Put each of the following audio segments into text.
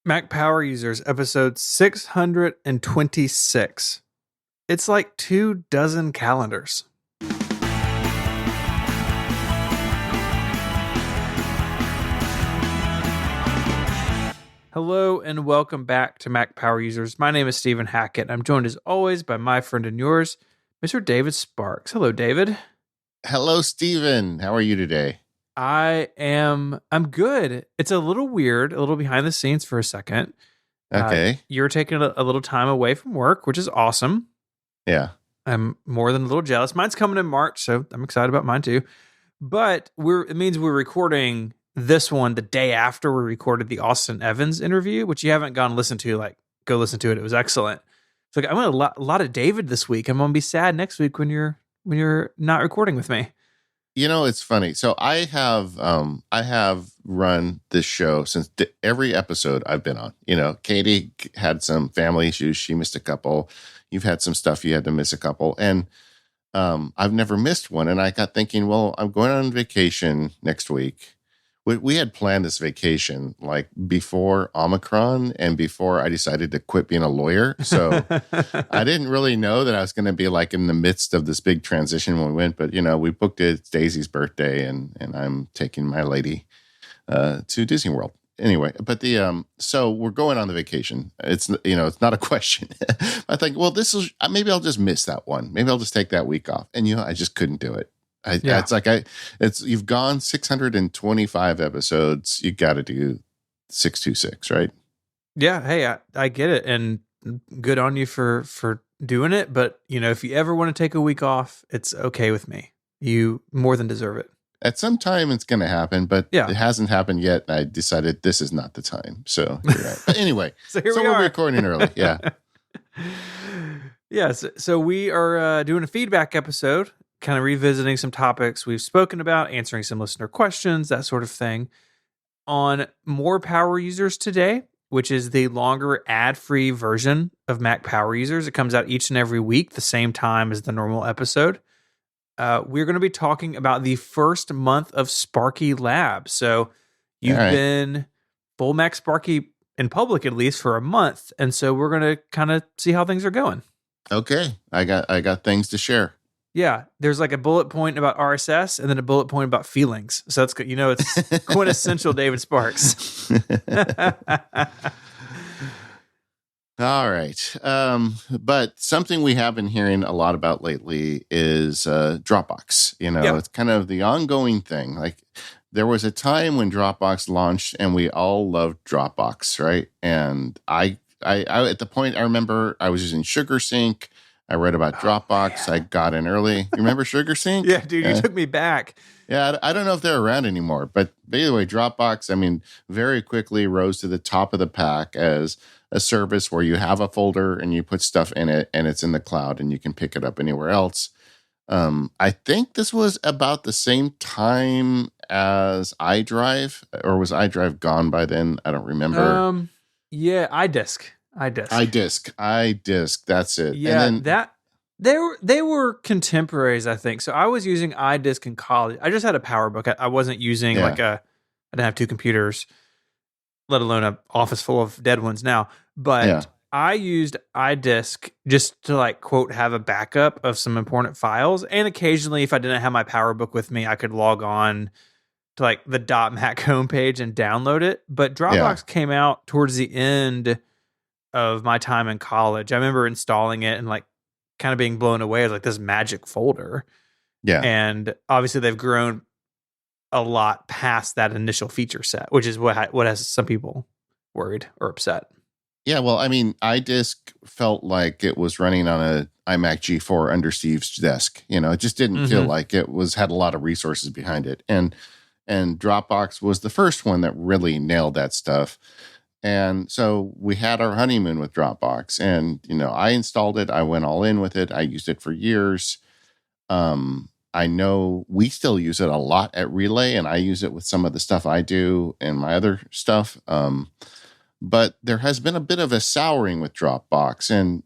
Mac Power Users, episode 626. It's like 24 calendars. Hello and welcome back to Mac Power Users. My name is Stephen Hackett. I'm joined as always by my friend and yours, Mr. David Sparks. Hello, David. Hello, Stephen. How are you today? I'm good. It's a little weird, a little behind the scenes for a second. Okay. You're taking a little time away from work, which is awesome. Yeah. I'm more than a little jealous. Mine's coming in March, so I'm excited about mine too. But it means we're recording this one the day after we recorded the Austin Evans interview, which you haven't gone listen to. Like, go listen to it. It was excellent. So I'm going a lot of David this week. I'm going to be sad next week when you're not recording with me. You know, it's funny. So I have run this show since every episode I've been on. You know, Katie had some family issues. She missed a couple. You've had some stuff. You had to miss a couple. And I've never missed one. And I got thinking, well, I'm going on vacation next week. We had planned this vacation like before Omicron and before I decided to quit being a lawyer. So I didn't really know that I was going to be like in the midst of this big transition when we went. But, you know, we booked it. It's Daisy's birthday and I'm taking my lady to Disney World. Anyway, but so we're going on the vacation. It's, you know, it's not a question. I think, well, maybe I'll just miss that one. Maybe I'll just take that week off. And, you know, I just couldn't do it. You've gone 625 episodes. You got to do 626, right? Yeah. Hey, I get it. And good on you for doing it. But, you know, if you ever want to take a week off, it's okay with me. You more than deserve it. At some time it's going to happen, but It hasn't happened yet. And I decided this is not the time. So you're right. But anyway, so we're recording early. Yeah. Yes. So we are doing a feedback episode, kind of revisiting some topics we've spoken about, answering some listener questions, that sort of thing. On More Power Users today, which is the longer ad-free version of Mac Power Users. It comes out each and every week, the same time as the normal episode. We're going to be talking about the first month of Sparky Lab. So you've been full Mac Sparky in public, at least for a month. And so we're going to kind of see how things are going. Okay. I got things to share. Yeah, there's like a bullet point about RSS and then a bullet point about feelings. So that's good. You know, it's quintessential David Sparks. All right. But something we have been hearing a lot about lately is Dropbox. You know, It's kind of the ongoing thing. Like there was a time when Dropbox launched and we all loved Dropbox, right? And I at the point I remember I was using SugarSync. I read about Dropbox. I got in early. You remember SugarSync? Yeah, dude, you took me back. Yeah, I don't know if they're around anymore. But anyway, Dropbox, I mean, very quickly rose to the top of the pack as a service where you have a folder and you put stuff in it and it's in the cloud and you can pick it up anywhere else. I think this was about the same time as iDrive, or was iDrive gone by then? I don't remember. Yeah, iDisk. That's it. Yeah, and then, they were contemporaries, I think. So I was using iDisk in college. I just had a PowerBook. I wasn't using I didn't have two computers, let alone an office full of dead ones now. But I used iDisk just to like quote have a backup of some important files, and occasionally, if I didn't have my PowerBook with me, I could log on to like the .Mac homepage and download it. But Dropbox came out towards the end of my time in college. I remember installing it and like kind of being blown away as like this magic folder. Yeah. And obviously they've grown a lot past that initial feature set, which is what has some people worried or upset. Yeah. Well, I mean, iDisk felt like it was running on a iMac G4 under Steve's desk. You know, it just didn't feel like it had a lot of resources behind it. And Dropbox was the first one that really nailed that stuff. And so we had our honeymoon with Dropbox, and, you know, I installed it. I went all in with it. I used it for years. I know we still use it a lot at Relay, and I use it with some of the stuff I do and my other stuff. But there has been a bit of a souring with Dropbox. And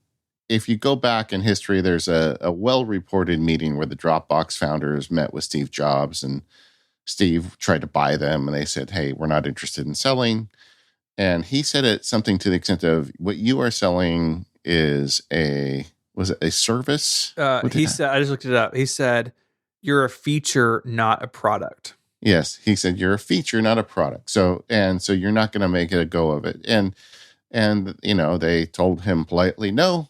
if you go back in history, there's a well-reported meeting where the Dropbox founders met with Steve Jobs, and Steve tried to buy them, and they said, hey, we're not interested in selling. And he said it something to the extent of, what you are selling is was it a service? He said, I just looked it up. He said, you're a feature, not a product. Yes. He said, you're a feature, not a product. So you're not going to make it a go of it. And, they told him politely, no.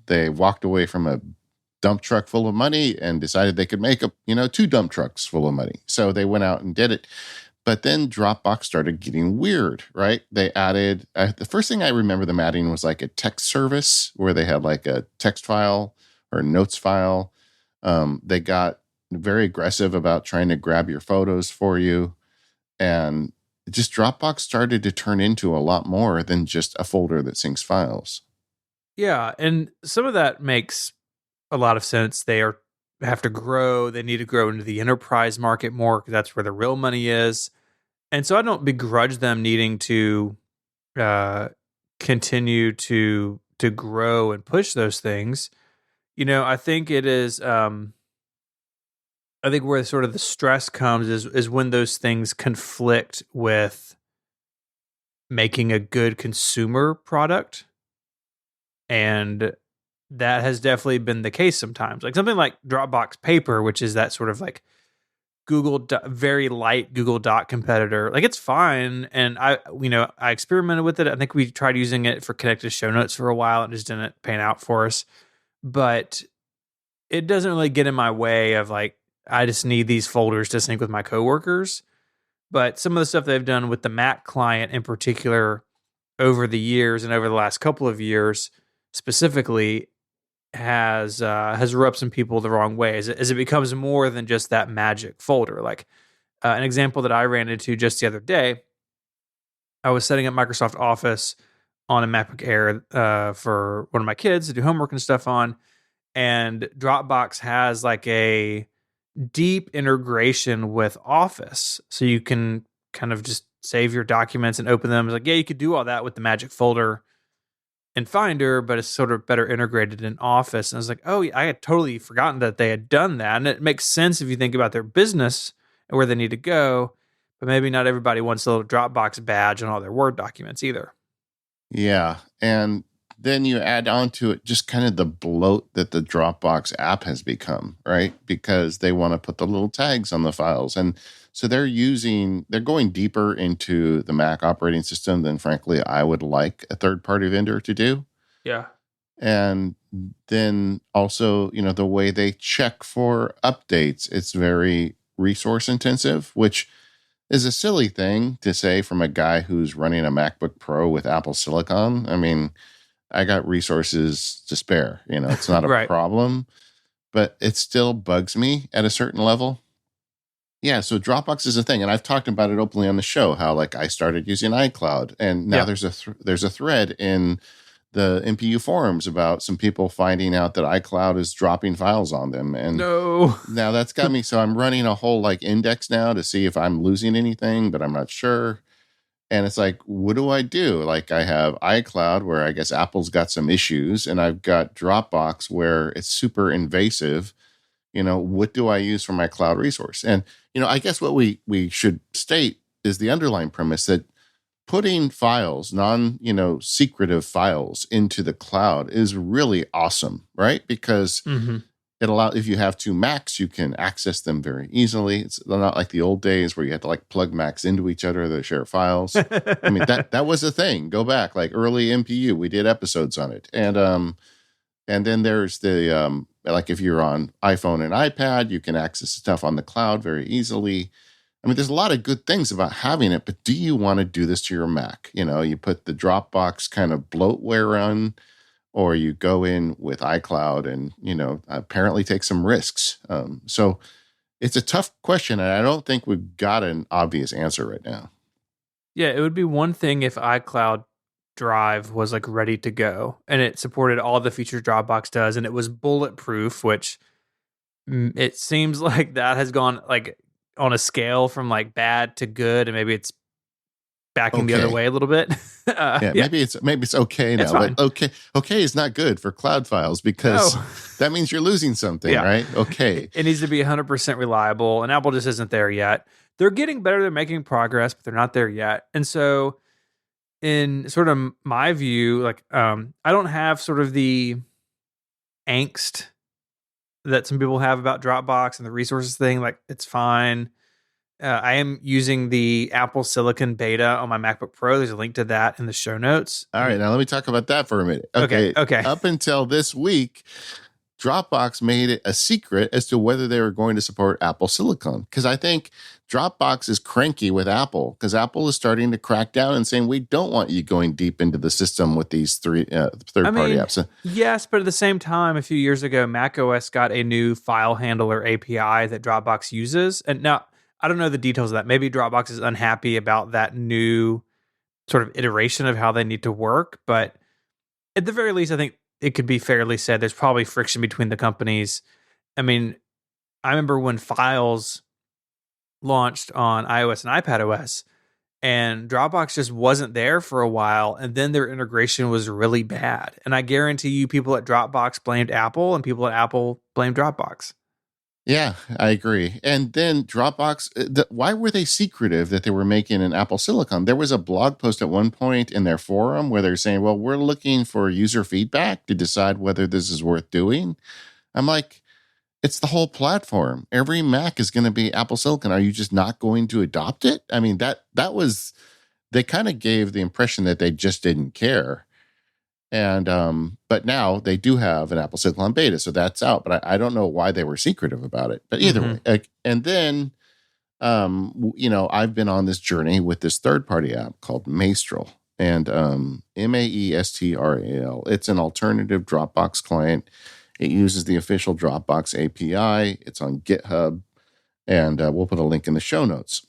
They walked away from a dump truck full of money and decided they could make 2 dump trucks full of money. So they went out and did it. But then Dropbox started getting weird, right? They added, the first thing I remember them adding was like a text service where they had like a text file or notes file. They got very aggressive about trying to grab your photos for you. And just Dropbox started to turn into a lot more than just a folder that syncs files. Yeah. And some of that makes a lot of sense. They have to grow. They need to grow into the enterprise market more because that's where the real money is. And so I don't begrudge them needing to continue to grow and push those things. I think it is. I think where sort of the stress comes is when those things conflict with making a good consumer product, and that has definitely been the case sometimes. Like something like Dropbox Paper, which is that sort of like very light Google Doc competitor. Like it's fine, and I experimented with it. I think we tried using it for connected show notes for a while. It just didn't pan out for us, but it doesn't really get in my way of like, I just need these folders to sync with my coworkers. But some of the stuff they've done with the Mac client in particular over the years and over the last couple of years specifically has rubbed some people the wrong way as it becomes more than just that magic folder. Like an example that I ran into just the other day, I was setting up Microsoft Office on a MacBook Air for one of my kids to do homework and stuff on, and Dropbox has like a deep integration with Office, so you can kind of just save your documents and open them. It's like, yeah, you could do all that with the magic folder in Finder, but it's sort of better integrated in Office. And I was like, oh, I had totally forgotten that they had done that. And it makes sense if you think about their business and where they need to go, but maybe not everybody wants a little Dropbox badge on all their Word documents either. Yeah. And then you add on to it just kind of the bloat that the Dropbox app has become, right? Because they want to put the little tags on the files. And so they're going deeper into the Mac operating system than, frankly, I would like a third-party vendor to do. Yeah. And then also, the way they check for updates, it's very resource intensive, which is a silly thing to say from a guy who's running a MacBook Pro with Apple Silicon. I mean, I got resources to spare. It's not a right. problem, but it still bugs me at a certain level. Yeah, so Dropbox is a thing, and I've talked about it openly on the show, how like I started using iCloud, and now there's a thread in the MPU forums about some people finding out that iCloud is dropping files on them. And no, now that's got me. So I'm running a whole like index now to see if I'm losing anything, but I'm not sure. And it's like, what do I do? Like I have iCloud where I guess Apple's got some issues, and I've got Dropbox where it's super invasive. What do I use for my cloud resource? And, I guess what we should state is the underlying premise that putting files, secretive files into the cloud is really awesome, right? Because it allows, if you have 2 Macs, you can access them very easily. It's not like the old days where you had to like plug Macs into each other to share files. I mean, that was a thing. Go back, like early MPU, we did episodes on it. And then there's the, like if you're on iPhone and iPad, you can access stuff on the cloud very easily. I mean, there's a lot of good things about having it, but do you want to do this to your Mac? You put the Dropbox kind of bloatware on, or you go in with iCloud and, apparently take some risks. So it's a tough question, and I don't think we've got an obvious answer right now. Yeah, it would be one thing if iCloud Drive was like ready to go and it supported all the features Dropbox does, and it was bulletproof, which it seems like that has gone like on a scale from like bad to good, and maybe it's backing the other way a little bit. Maybe it's okay now, but okay is not good for cloud files because that means you're losing something, right? Okay. It needs to be 100% reliable, and Apple just isn't there yet. They're getting better. They're making progress, but they're not there yet. And so in sort of my view, like I don't have sort of the angst that some people have about Dropbox and the resources thing. Like, it's fine. I am using the Apple Silicon beta on my MacBook Pro. There's a link to that in the show notes. All right, now let me talk about that for a minute. Okay. Up until this week, Dropbox made it a secret as to whether they were going to support Apple Silicon. Because I think Dropbox is cranky with Apple, because Apple is starting to crack down and saying, we don't want you going deep into the system with these third-party apps. Yes, but at the same time, a few years ago, macOS got a new file handler API that Dropbox uses. And now, I don't know the details of that. Maybe Dropbox is unhappy about that new sort of iteration of how they need to work. But at the very least, I think it could be fairly said there's probably friction between the companies. I mean, I remember when Files launched on iOS and iPadOS, and Dropbox just wasn't there for a while, and then their integration was really bad. And I guarantee you people at Dropbox blamed Apple, and people at Apple blamed Dropbox. Yeah, I agree. And then Dropbox, why were they secretive that they were making an Apple Silicon? There was a blog post at one point in their forum where they're saying, well, we're looking for user feedback to decide whether this is worth doing. I'm like, it's the whole platform. Every Mac is going to be Apple Silicon. Are you just not going to adopt it? I mean, that was, they kind of gave the impression that they just didn't care. And but now they do have an Apple Silicon beta, so that's out. But I don't know why they were secretive about it. But either way, and then I've been on this journey with this third-party app called Maestral, and Maestral. It's an alternative Dropbox client. It uses the official Dropbox API. It's on GitHub, and we'll put a link in the show notes.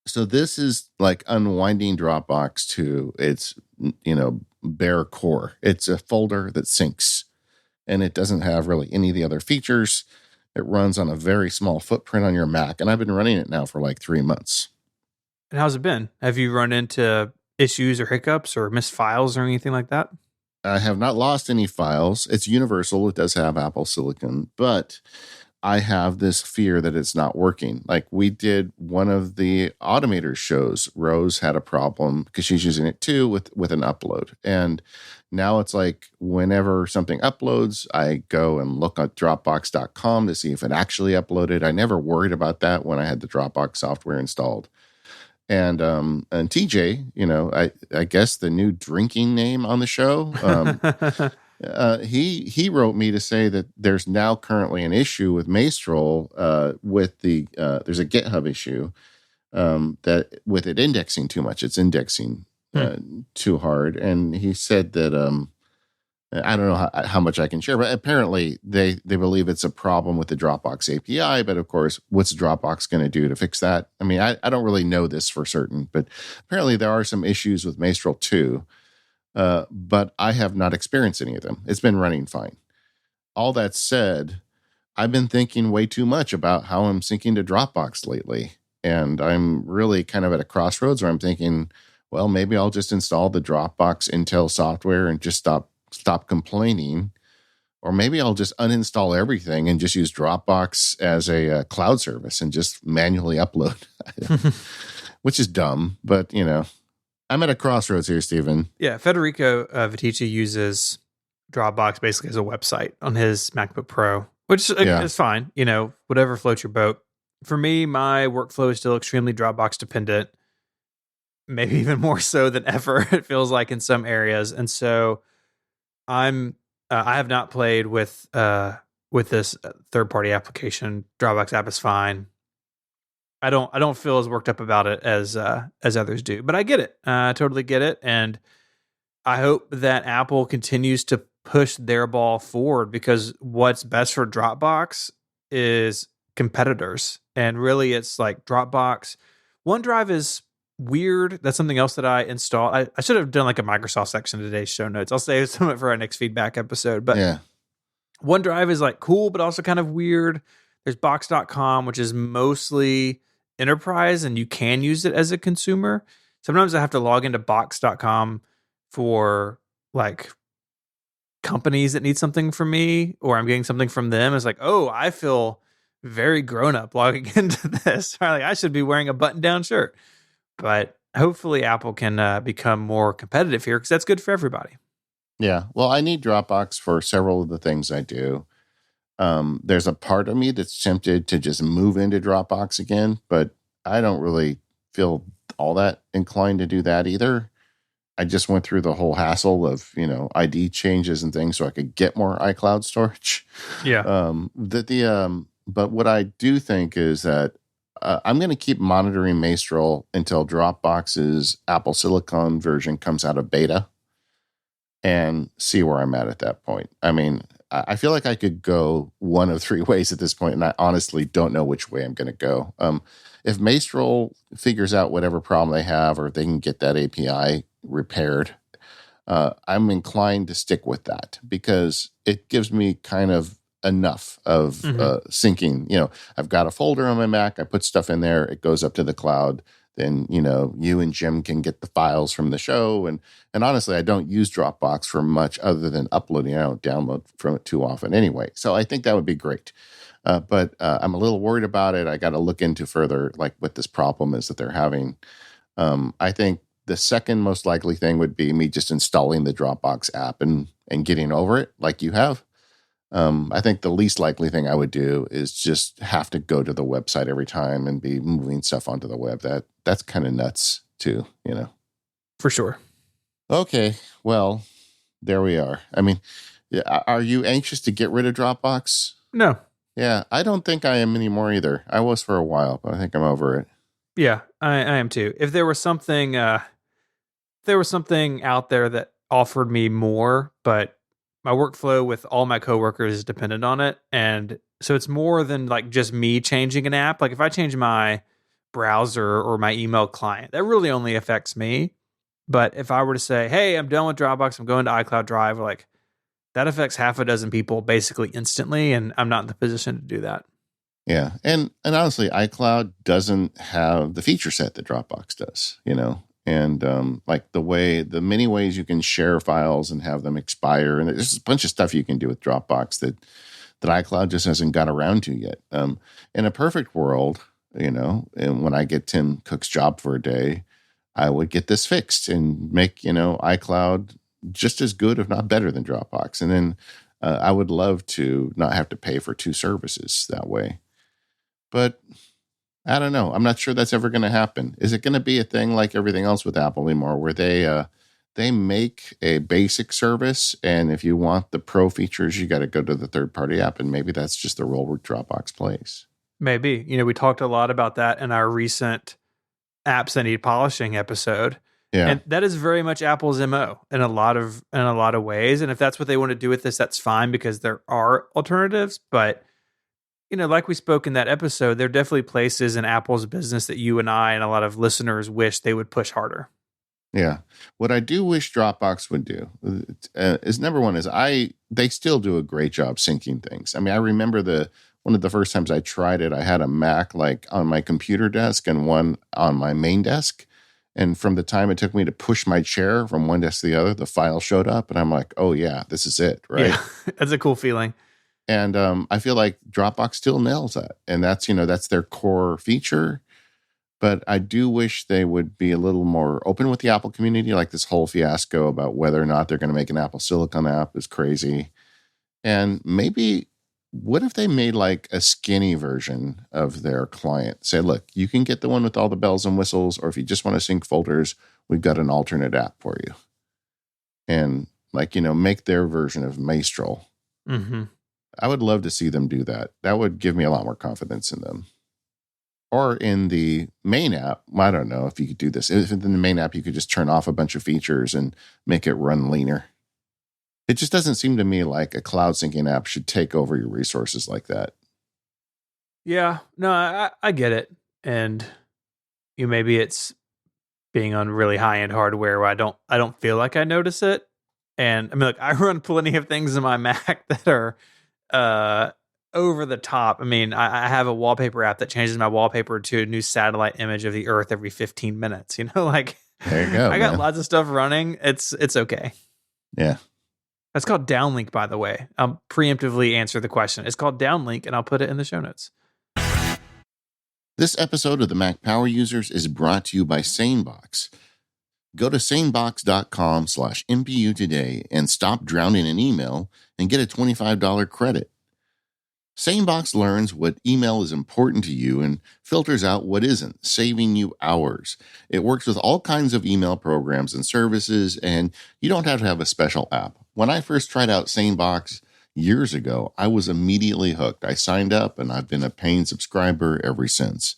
So this is like unwinding Dropbox to its bare core. It's a folder that syncs, and it doesn't have really any of the other features. It runs on a very small footprint on your Mac, and I've been running it now for like 3 months. And how's it been? Have you run into issues or hiccups or missed files or anything like that? I have not lost any files. It's universal. It does have Apple Silicon, but I have this fear that it's not working. Like, we did one of the Automators shows. Rose had a problem because she's using it too with an upload. And now it's like whenever something uploads, I go and look at Dropbox.com to see if it actually uploaded. I never worried about that when I had the Dropbox software installed. And TJ, I guess the new drinking name on the show, he wrote me to say that there's now currently an issue with Maestral with there's a GitHub issue that with it indexing too much. It's indexing too hard. And he said that I don't know how much I can share, but apparently they believe it's a problem with the Dropbox API. But of course, what's Dropbox going to do to fix that? I mean, I don't really know this for certain, but apparently there are some issues with Maestral too. But I have not experienced any of them. It's been running fine. All that said, I've been thinking way too much about how I'm syncing to Dropbox lately. And I'm really kind of at a crossroads where I'm thinking, well, maybe I'll just install the Dropbox Intel software and just stop complaining. Or maybe I'll just uninstall everything and just use Dropbox as a cloud service and just manually upload, which is dumb, but I'm at a crossroads here, Stephen. Yeah, Federico Viticci uses Dropbox basically as a website on his MacBook Pro, which is fine. Whatever floats your boat. For me, my workflow is still extremely Dropbox dependent, maybe even more so than ever, it feels like in some areas. And so I have not played with this third-party application. Dropbox app is fine. I don't feel as worked up about it as others do, but I get it. I totally get it, and I hope that Apple continues to push their ball forward, because what's best for Dropbox is competitors, and really, it's like Dropbox. OneDrive is weird. That's something else that I installed. I should have done like a Microsoft section in today's show notes. I'll save some of it for our next feedback episode. But yeah, OneDrive is like cool, but also kind of weird. There's Box.com, which is mostly enterprise, and you can use it as a consumer. Sometimes I have to log into Box.com for like companies that need something from me, or I'm getting something from them. It's like, oh, I feel very grown up logging into this. Like, I should be wearing a button down shirt. But hopefully Apple can become more competitive here because that's good for everybody. Yeah. Well, I need Dropbox for several of the things I do. There's a part of me that's tempted to just move into Dropbox again, but I don't really feel all that inclined to do that either. I just went through the whole hassle of, ID changes and things so I could get more iCloud storage. Yeah. But what I do think is that I'm going to keep monitoring Maestral until Dropbox's Apple Silicon version comes out of beta and see where I'm at that point. I mean, I feel like I could go one of three ways at this point, and I honestly don't know which way I'm going to go. If Maestral figures out whatever problem they have, or if they can get that API repaired, I'm inclined to stick with that because it gives me kind of enough of syncing. I've got a folder on my Mac. I put stuff in there. It goes up to the cloud. Then, you and Jim can get the files from the show. And honestly, I don't use Dropbox for much other than uploading. I don't download from it too often anyway. So I think that would be great. But I'm a little worried about it. I got to look into further, like what this problem is that they're having. I think the second most likely thing would be me just installing the Dropbox app and getting over it like you have. I think the least likely thing I would do is just have to go to the website every time and be moving stuff onto the web. That's kind of nuts too, For sure. Okay, well, there we are. I mean, are you anxious to get rid of Dropbox? No. Yeah, I don't think I am anymore either. I was for a while, but I think I'm over it. Yeah, I am too. If there was something, out there that offered me more, but my workflow with all my coworkers is dependent on it, and so it's more than like just me changing an app. Like if I change my browser or my email client, that really only affects me. But if I were to say, "Hey, I'm done with Dropbox. I'm going to iCloud Drive," like that affects half a dozen people basically instantly, and I'm not in the position to do that. Yeah, and honestly, iCloud doesn't have the feature set that Dropbox does, and like the many ways you can share files and have them expire, and there's a bunch of stuff you can do with Dropbox that iCloud just hasn't got around to yet. In a perfect world, and when I get Tim Cook's job for a day, I would get this fixed and make iCloud just as good, if not better, than Dropbox, and then I would love to not have to pay for two services that way. But I don't know. I'm not sure that's ever going to happen. Is it going to be a thing like everything else with Apple anymore, where they make a basic service, and if you want the pro features, you got to go to the third-party app, and maybe that's just the role where Dropbox plays. Maybe. We talked a lot about that in our recent apps that need polishing episode. Yeah. And that is very much Apple's MO in a lot of ways. And if that's what they want to do with this, that's fine because there are alternatives. But like we spoke in that episode, there are definitely places in Apple's business that you and I and a lot of listeners wish they would push harder. Yeah. What I do wish Dropbox would do is number one is they still do a great job syncing things. I mean, I remember one of the first times I tried it, I had a Mac like on my computer desk and one on my main desk. And from the time it took me to push my chair from one desk to the other, the file showed up and I'm like, oh yeah, this is it. Right. Yeah, that's a cool feeling. And I feel like Dropbox still nails that. And that's their core feature. But I do wish they would be a little more open with the Apple community. Like this whole fiasco about whether or not they're going to make an Apple Silicon app is crazy. And maybe, what if they made like a skinny version of their client? Say, look, you can get the one with all the bells and whistles, or if you just want to sync folders, we've got an alternate app for you. And make their version of Maestral. Mm-hmm. I would love to see them do that. That would give me a lot more confidence in them. Or in the main app, I don't know if you could do this. If in the main app you could just turn off a bunch of features and make it run leaner. It just doesn't seem to me like a cloud syncing app should take over your resources like that. Yeah, no, I get it. And maybe it's being on really high-end hardware where I don't feel like I notice it. And I mean, look, I run plenty of things in my Mac that are over the top. I mean, I have a wallpaper app that changes my wallpaper to a new satellite image of the Earth every 15 minutes. Like there you go. I got lots of stuff running. It's okay. Yeah. That's called downlink, by the way. I'll preemptively answer the question. It's called downlink, and I'll put it in the show notes. This episode of the Mac Power Users is brought to you by SaneBox. Go to sanebox.com/MPU today and stop drowning in email and get a $25 credit. SaneBox learns what email is important to you and filters out what isn't, saving you hours. It works with all kinds of email programs and services, and you don't have to have a special app. When I first tried out SaneBox years ago, I was immediately hooked. I signed up, and I've been a paying subscriber ever since.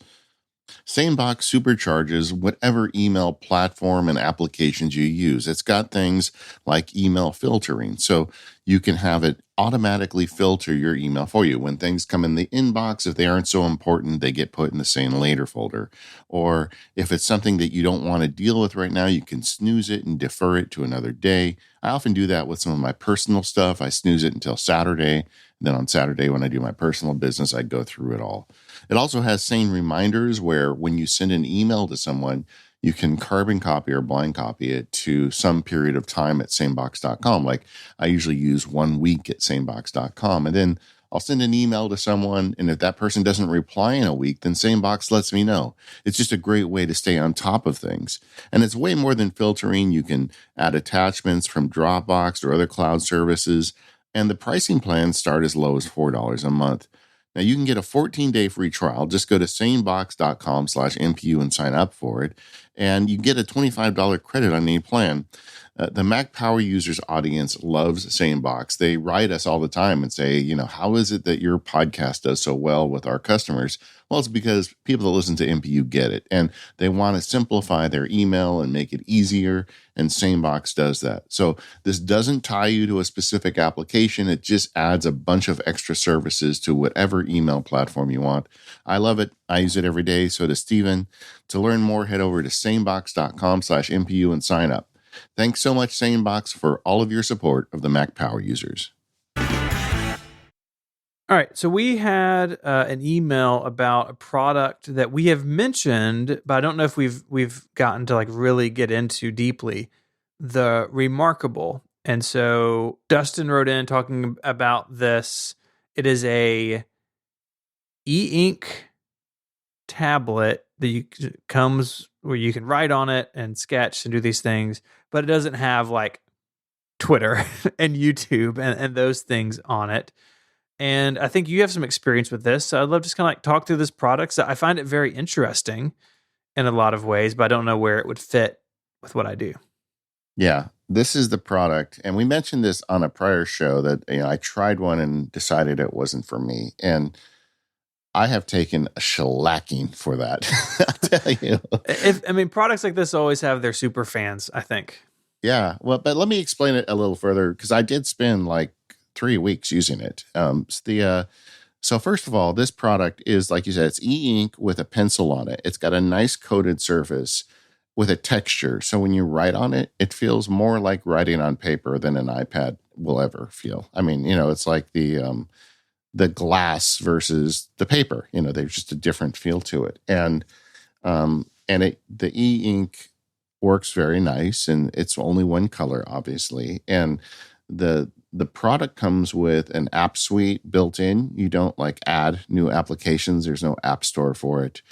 SaneBox supercharges whatever email platform and applications you use. It's got things like email filtering, so you can have it automatically filter your email for you. When things come in the inbox, if they aren't so important, they get put in the Sane Later folder. Or if it's something that you don't want to deal with right now, you can snooze it and defer it to another day. I often do that with some of my personal stuff. I snooze it until Saturday. Then on Saturday, when I do my personal business, I go through it all. It also has Sane reminders where when you send an email to someone, you can carbon copy or blind copy it to some period of time at sanebox.com. Like I usually use 1 week at sanebox.com. And then I'll send an email to someone, and if that person doesn't reply in a week, then SaneBox lets me know. It's just a great way to stay on top of things. And it's way more than filtering. You can add attachments from Dropbox or other cloud services. And the pricing plans start as low as $4 a month. Now, you can get a 14-day free trial. Just go to sanebox.com/MPU and sign up for it. And you get a $25 credit on any plan. The Mac Power Users audience loves SaneBox. They write us all the time and say, how is it that your podcast does so well with our customers? Well, it's because people that listen to MPU get it, and they want to simplify their email and make it easier, and SaneBox does that. So this doesn't tie you to a specific application. It just adds a bunch of extra services to whatever email platform you want. I love it. I use it every day. So does Steven. To learn more, head over to sanebox.com/MPU and sign up. Thanks so much, SaneBox, for all of your support of the Mac Power Users. All right, so we had an email about a product that we have mentioned, but I don't know if we've gotten to like really get into deeply, the Remarkable. And so Dustin wrote in talking about this. It is a e-ink tablet that comes where you can write on it and sketch and do these things, but it doesn't have like Twitter and YouTube and those things on it. And I think you have some experience with this. So I'd love to just kind of like talk through this product. So I find it very interesting in a lot of ways, but I don't know where it would fit with what I do. Yeah, this is the product. And we mentioned this on a prior show that I tried one and decided it wasn't for me. And I have taken a shellacking for that. I'll tell you. Products like this always have their super fans, I think. Yeah. Well, but let me explain it a little further because I did spend like 3 weeks using it. So first of all, this product is, like you said, it's e-ink with a pencil on it. It's got a nice coated surface with a texture. So when you write on it, it feels more like writing on paper than an iPad will ever feel. It's like the glass versus the paper. There's just a different feel to it. And the e-ink works very nice, and it's only one color, obviously. And the product comes with an app suite built in. You don't like add new applications. There's no app store for it,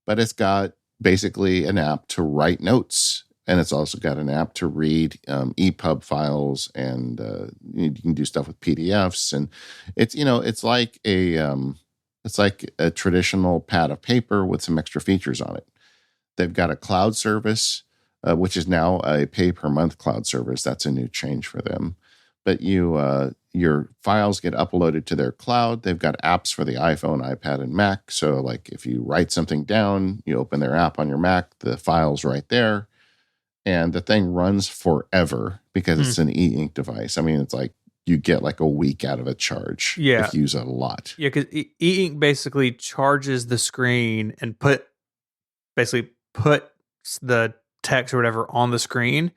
but it's got basically an app to write notes. And it's also got an app to read EPUB files, and you can do stuff with PDFs. And it's like a traditional pad of paper with some extra features on it. They've got a cloud service, which is now a pay per month cloud service. That's a new change for them. But your files get uploaded to their cloud. They've got apps for the iPhone, iPad, and Mac. So like if you write something down, you open their app on your Mac, the file's right there. And the thing runs forever because it's an e-ink device. It's like you get like a week out of a charge if you use it a lot. Yeah, because e-ink basically charges the screen and puts the text or whatever on the screen,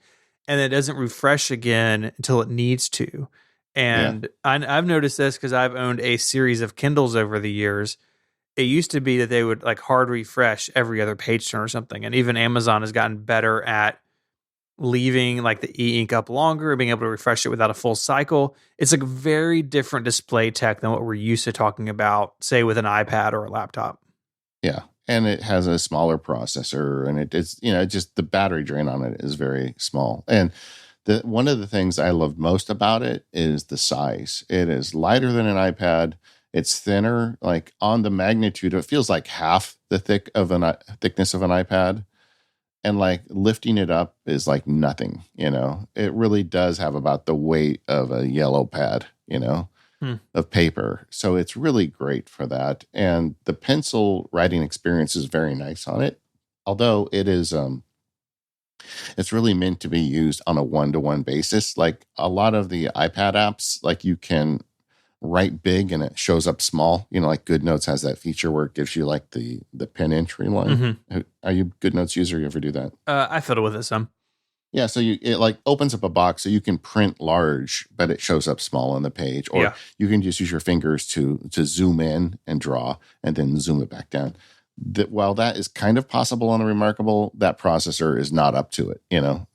and it doesn't refresh again until it needs to. And I've noticed this because I've owned a series of Kindles over the years. It used to be that they would like hard refresh every other page turn or something. And even Amazon has gotten better at leaving like the e-ink up longer and being able to refresh it without a full cycle. It's like a very different display tech than what we're used to talking about, say with an iPad or a laptop. Yeah. and it has a smaller processor, and it's just the battery drain on it is very small. And one of the things I loved most about it is the size. It is lighter than an iPad. It's thinner, like on the magnitude. It feels like half the thickness of an iPad, and like lifting it up is like nothing. It really does have about the weight of a yellow pad. Of paper. So it's really great for that. And the pencil writing experience is very nice on it. Although it is, it's really meant to be used on a one-to-one basis. Like a lot of the iPad apps, like you can write big and it shows up small. Like GoodNotes has that feature where it gives you like the pen entry line. Mm-hmm. Are you a GoodNotes user? You ever do that? I fiddle with it some. Yeah, so it like opens up a box so you can print large, but it shows up small on the page. Or you can just use your fingers to zoom in and draw and then zoom it back down. While that is kind of possible on the Remarkable, that processor is not up to it.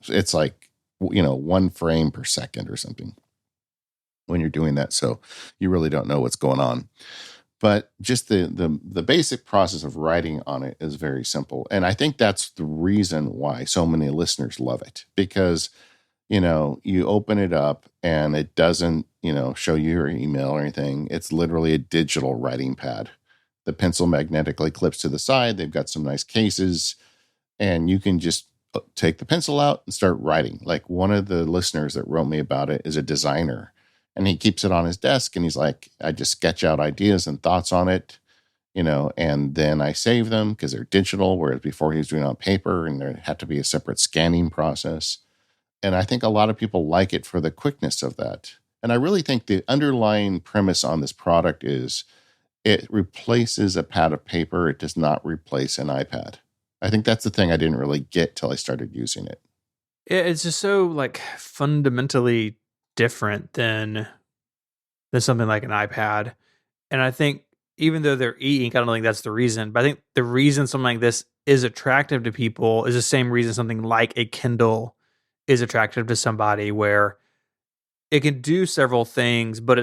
It's like, 1 frame per second or something when you're doing that. So you really don't know what's going on. But just the basic process of writing on it is very simple. And I think that's the reason why so many listeners love it. Because, you open it up and it doesn't, show you your email or anything. It's literally a digital writing pad. The pencil magnetically clips to the side. They've got some nice cases. And you can just take the pencil out and start writing. Like one of the listeners that wrote me about it is a designer. And he keeps it on his desk and he's like, I just sketch out ideas and thoughts on it, and then I save them because they're digital, whereas before he was doing it on paper and there had to be a separate scanning process. And I think a lot of people like it for the quickness of that. And I really think the underlying premise on this product is it replaces a pad of paper. It does not replace an iPad. I think that's the thing I didn't really get till I started using it. It's just so like fundamentally different than something like an iPad. And I think even though they're e-ink, I don't think that's the reason. But I think the reason something like this is attractive to people is the same reason something like a Kindle is attractive to somebody, where it can do several things, but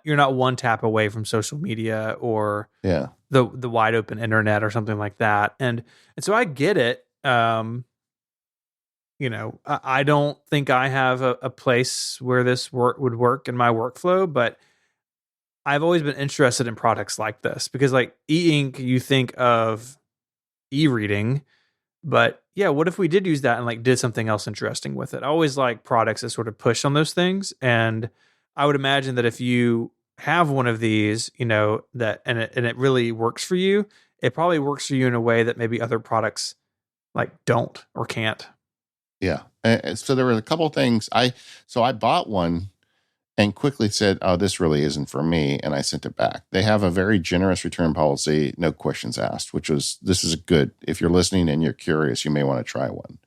you're not one tap away from social media or the wide open internet or something like that. And so I get it. I don't think I have a place where this would work in my workflow, but I've always been interested in products like this because, like e-ink, you think of e-reading, but yeah, what if we did use that and like did something else interesting with it? I always like products that sort of push on those things, and I would imagine that if you have one of these, that and it really works for you, it probably works for you in a way that maybe other products like don't or can't. Yeah. So there were a couple of things. I bought one and quickly said, oh, this really isn't for me. And I sent it back. They have a very generous return policy, no questions asked, this is good. If you're listening and you're curious, you may want to try one.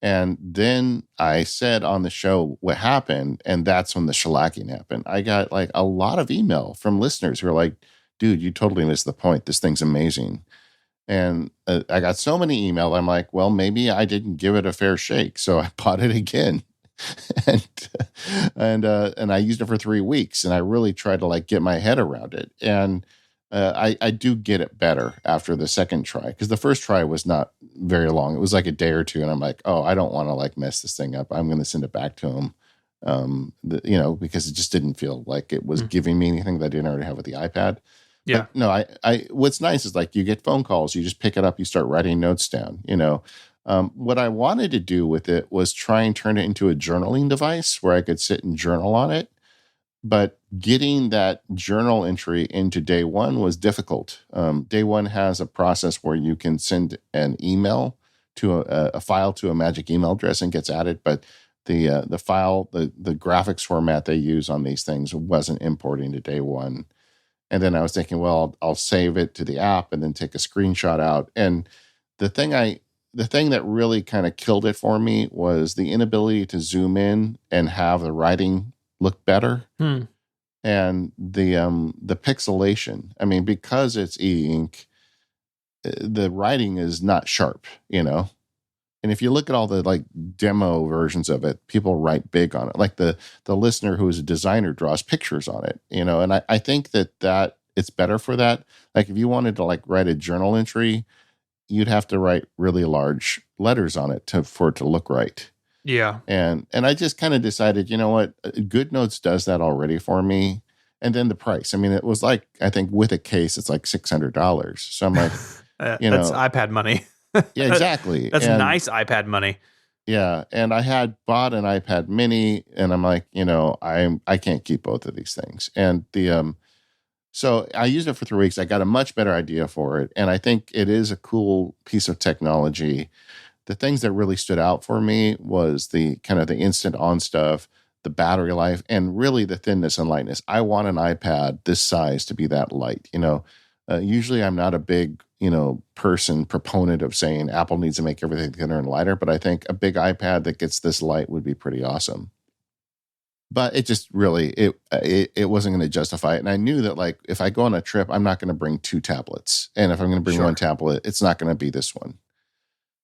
And then I said on the show what happened. And that's when the shellacking happened. I got like a lot of email from listeners who are like, dude, you totally missed the point. This thing's amazing. And I got so many emails. I'm like, well, maybe I didn't give it a fair shake. So I bought it again. and I used it for 3 weeks, and I really tried to like get my head around it. And I do get it better after the second try, because the first try was not very long. It was like a day or two. And I'm like, oh, I don't want to like mess this thing up. I'm going to send it back to him. Because it just didn't feel like it was giving me anything that I didn't already have with the iPad. Yeah. But no, I what's nice is like you get phone calls, you just pick it up, you start writing notes down, What I wanted to do with it was try and turn it into a journaling device where I could sit and journal on it. But getting that journal entry into Day One was difficult. Day One has a process where you can send an email to a file to a magic email address and gets added, but the file, the graphics format they use on these things wasn't importing to Day One. And then I was thinking, well, I'll save it to the app and then take a screenshot out. And the thing that really kind of killed it for me was the inability to zoom in and have the writing look better. And the pixelation. I mean, because it's e-ink, the writing is not sharp, And if you look at all the like demo versions of it, people write big on it. Like the listener who is a designer draws pictures on it, And I think that it's better for that. Like if you wanted to like write a journal entry, you'd have to write really large letters on it for it to look right. Yeah. And I just kind of decided, you know what, GoodNotes does that already for me. And then the price. I mean, it was like, I think with a case, it's like $600. So I'm like, That's iPad money. yeah, exactly. That's and nice iPad money. yeah, and I had bought an iPad Mini, and I'm like, I can't keep both of these things. And so I used it for 3 weeks. I got a much better idea for it, and I think it is a cool piece of technology. The things that really stood out for me was the kind of the instant on stuff, the battery life, and really the thinness and lightness. I want an iPad this size to be that light. Usually I'm not a big, proponent of saying Apple needs to make everything thinner and lighter, but I think a big iPad that gets this light would be pretty awesome. But it just really, it wasn't going to justify it. And I knew that like, if I go on a trip, I'm not going to bring 2 tablets. And if I'm going to bring one tablet, it's not going to be this one.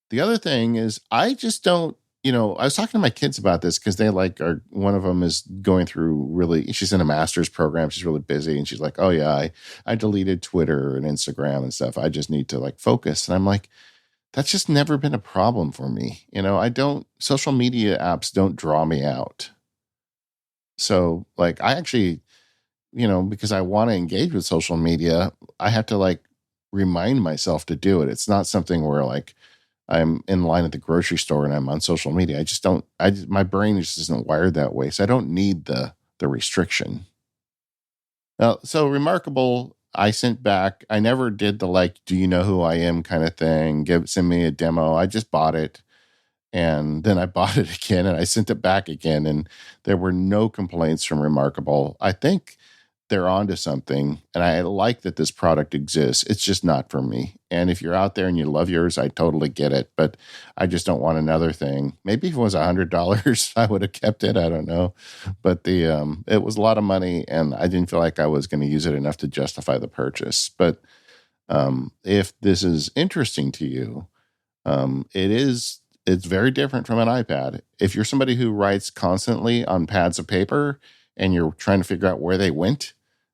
The other thing is I just don't, I was talking to my kids about this because they one of them is going through she's in a master's program. She's really busy. And she's like, oh yeah, I deleted Twitter and Instagram and stuff. I just need to like focus. And I'm like, that's just never been a problem for me. Social media apps don't draw me out. So like, I actually, because I want to engage with social media, I have to like remind myself to do it. It's not something where like, I'm in line at the grocery store and I'm on social media. My brain just isn't wired that way. So I don't need the restriction. So Remarkable, I sent back, I never did the like, do you know who I am kind of thing, send me a demo. I just bought it. And then I bought it again and I sent it back again. And there were no complaints from Remarkable. I think they're onto something. And I like that this product exists. It's just not for me. And if you're out there and you love yours, I totally get it. But I just don't want another thing. Maybe if it was $100, I would have kept it. I don't know. But it was a lot of money and I didn't feel like I was going to use it enough to justify the purchase. But if this is interesting to you, it's very different from an iPad. If you're somebody who writes constantly on pads of paper and you're trying to figure out where they went,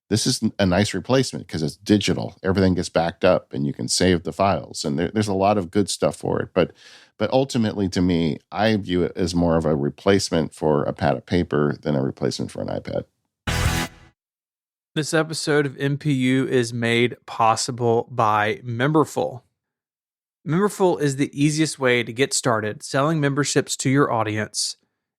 this is a nice replacement because it's digital. Everything gets backed up and you can save the files. And there's a lot of good stuff for it. But ultimately, to me, I view it as more of a replacement for a pad of paper than a replacement for an iPad. This episode of MPU is made possible by Memberful. Memberful is the easiest way to get started selling memberships to your audience,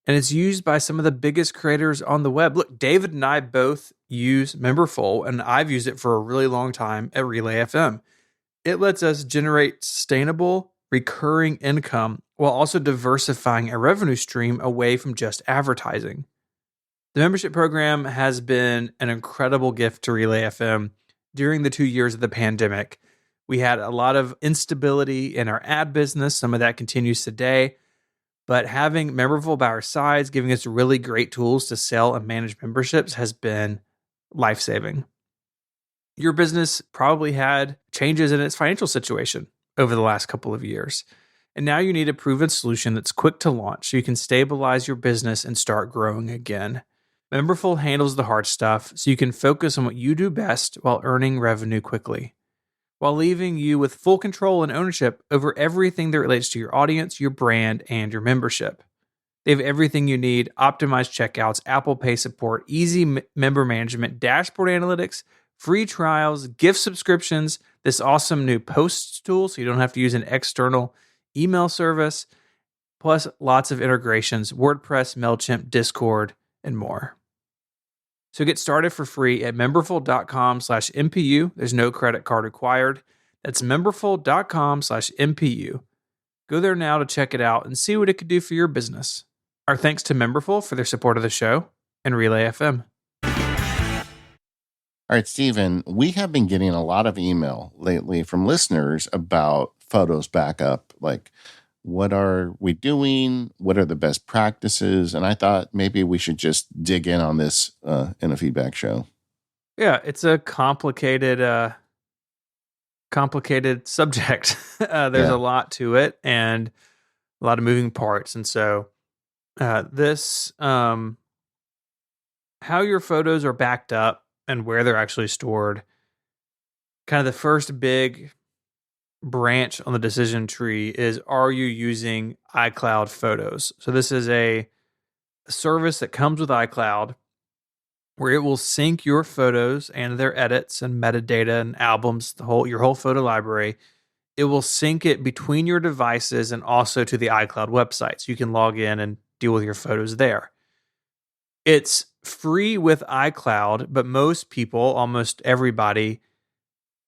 and it's used by some of the biggest creators on the web. Look, David and I both use Memberful, and I've used it for a really long time at Relay FM. It lets us generate sustainable, recurring income while also diversifying a revenue stream away from just advertising. The membership program has been an incredible gift to Relay FM during the 2 years of the pandemic. We had a lot of instability in our ad business. Some of that continues today. But having Memberful by our sides, giving us really great tools to sell and manage memberships has been life-saving. Your business probably had changes in its financial situation over the last couple of years. And now you need a proven solution that's quick to launch so you can stabilize your business and start growing again. Memberful handles the hard stuff so you can focus on what you do best while earning revenue quickly, while leaving you with full control and ownership over everything that relates to your audience, your brand, and your membership. They have everything you need: optimized checkouts, Apple Pay support, easy member management, dashboard analytics, free trials, gift subscriptions, this awesome new posts tool so you don't have to use an external email service, plus lots of integrations: WordPress, MailChimp, Discord, and more. So get started for free at memberful.com/MPU. There's no credit card required. That's memberful.com/MPU. Go there now to check it out and see what it could do for your business. Our thanks to Memberful for their support of the show and Relay FM. All right, Stephen, we have been getting a lot of email lately from listeners about photos backup. Like, what are we doing? What are the best practices? And I thought maybe we should just dig in on this in a feedback show. Yeah, it's a complicated subject. There's a lot to it and a lot of moving parts. And so how your photos are backed up and where they're actually stored kind of the first big branch on the decision tree is, are you using iCloud Photos? So this is a service that comes with iCloud where it will sync your photos and their edits and metadata and albums, your whole photo library. It will sync it between your devices and also to the iCloud website, so you can log in and deal with your photos there. It's free with iCloud, but most people, almost everybody,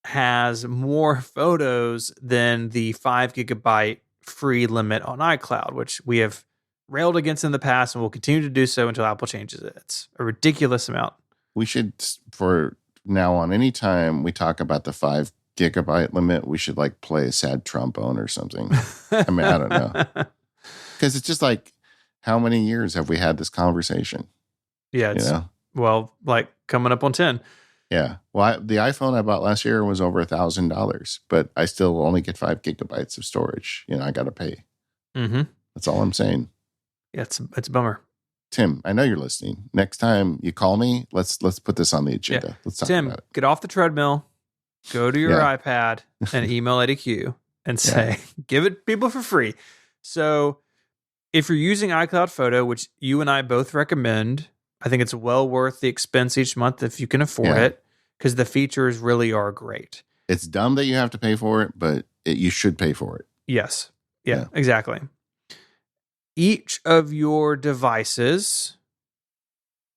has more photos than the 5 gigabyte free limit on iCloud, which we have railed against in the past and will continue to do so until Apple changes it. It's a ridiculous amount. We should, for now on, anytime we talk about the 5 gigabyte limit, we should like play a sad trombone or something. I mean, I don't know. Because it's just like, how many years have we had this conversation? Yeah. It's, well, like coming up on 10. Yeah. Well, the iPhone I bought last year was over $1,000, but I still only get 5 gigabytes of storage. I got to pay. Mm-hmm. That's all I'm saying. Yeah, it's a bummer. Tim, I know you're listening. Next time you call me, let's put this on the agenda. Yeah. Let's talk Tim, about it. Get off the treadmill, go to your iPad and email Eddie Q and say, give it people for free. So if you're using iCloud Photo, which you and I both recommend, I think it's well worth the expense each month if you can afford it, because the features really are great. It's dumb that you have to pay for it, but you should pay for it. Yes. Yeah, exactly. Each of your devices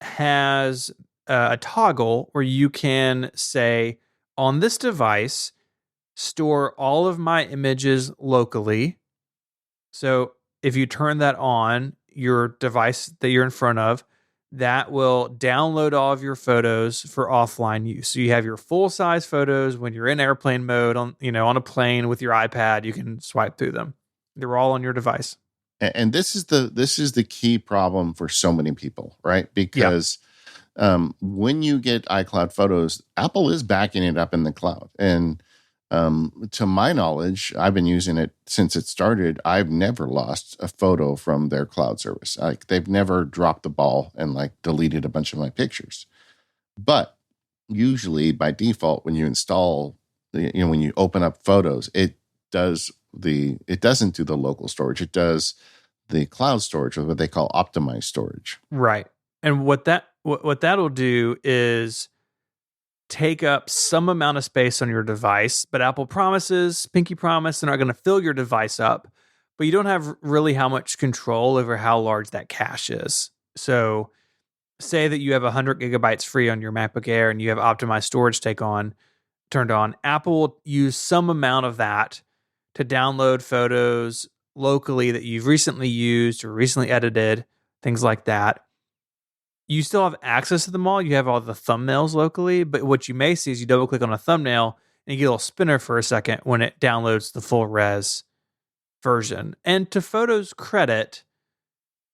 has a toggle where you can say, on this device, store all of my images locally. So if you turn that on, your device that you're in front of, that will download all of your photos for offline use. So you have your full-size photos when you're in airplane mode on a plane with your iPad, you can swipe through them. They're all on your device. And this is the key problem for so many people, right? Because when you get iCloud Photos, Apple is backing it up in the cloud. And to my knowledge, I've been using it since it started. I've never lost a photo from their cloud service. Like, they've never dropped the ball and like deleted a bunch of my pictures. But usually by default, when you install, when you open up Photos, it doesn't do the local storage. It does the cloud storage, or what they call optimized storage. Right. And what that'll do is take up some amount of space on your device, but Apple promises, pinky promise, they're not going to fill your device up, but you don't have really how much control over how large that cache is. So say that you have 100 gigabytes free on your MacBook Air and you have optimized storage turned on, Apple will use some amount of that to download photos locally that you've recently used or recently edited, things like that. You still have access to them all. You have all the thumbnails locally, but what you may see is you double click on a thumbnail and you get a little spinner for a second when it downloads the full res version. And to Photos' credit,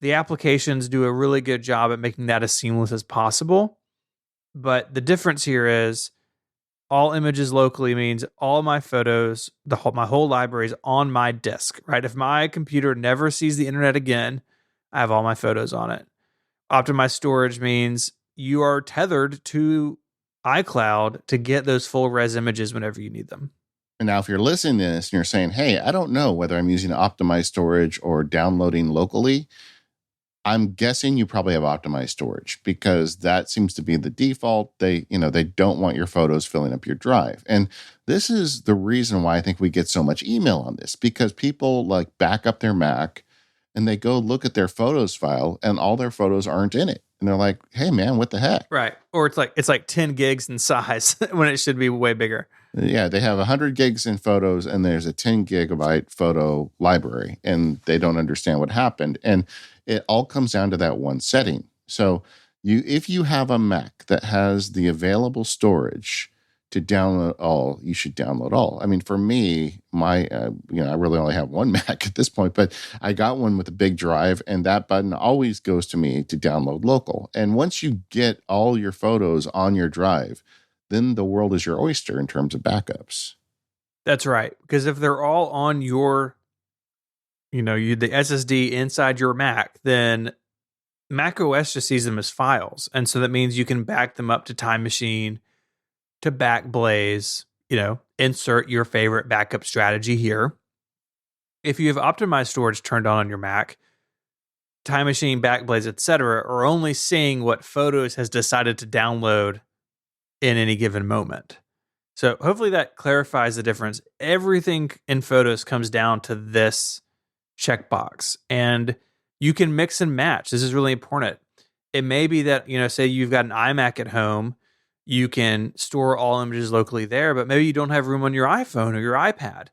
the applications do a really good job at making that as seamless as possible. But the difference here is all images locally means all my photos, my whole library is on my disk, right? If my computer never sees the internet again, I have all my photos on it. Optimized storage means you are tethered to iCloud to get those full res images whenever you need them. And now if you're listening to this and you're saying, hey, I don't know whether I'm using optimized storage or downloading locally, I'm guessing you probably have optimized storage, because that seems to be the default. They don't want your photos filling up your drive. And this is the reason why I think we get so much email on this, because people like back up their Mac and they go look at their photos file and all their photos aren't in it. And they're like, hey man, what the heck? Right. Or it's like 10 gigs in size when it should be way bigger. Yeah, they have 100 gigs in photos and there's a 10 gigabyte photo library, and they don't understand what happened. And it all comes down to that one setting. So if you have a Mac that has the available storage to download all, you should download all. I mean, for me, I really only have one Mac at this point, but I got one with a big drive, and that button always goes to me to download local. And once you get all your photos on your drive, then the world is your oyster in terms of backups. That's right. Because if they're all on your, the SSD inside your Mac, then Mac OS just sees them as files. And so that means you can back them up to Time Machine, to Backblaze, insert your favorite backup strategy here. If you have optimized storage turned on your Mac, Time Machine, Backblaze, etc., are only seeing what Photos has decided to download in any given moment. So hopefully that clarifies the difference. Everything in Photos comes down to this checkbox, and you can mix and match. This is really important. It may be that, say you've got an iMac at home, you can store all images locally there, but maybe you don't have room on your iPhone or your iPad,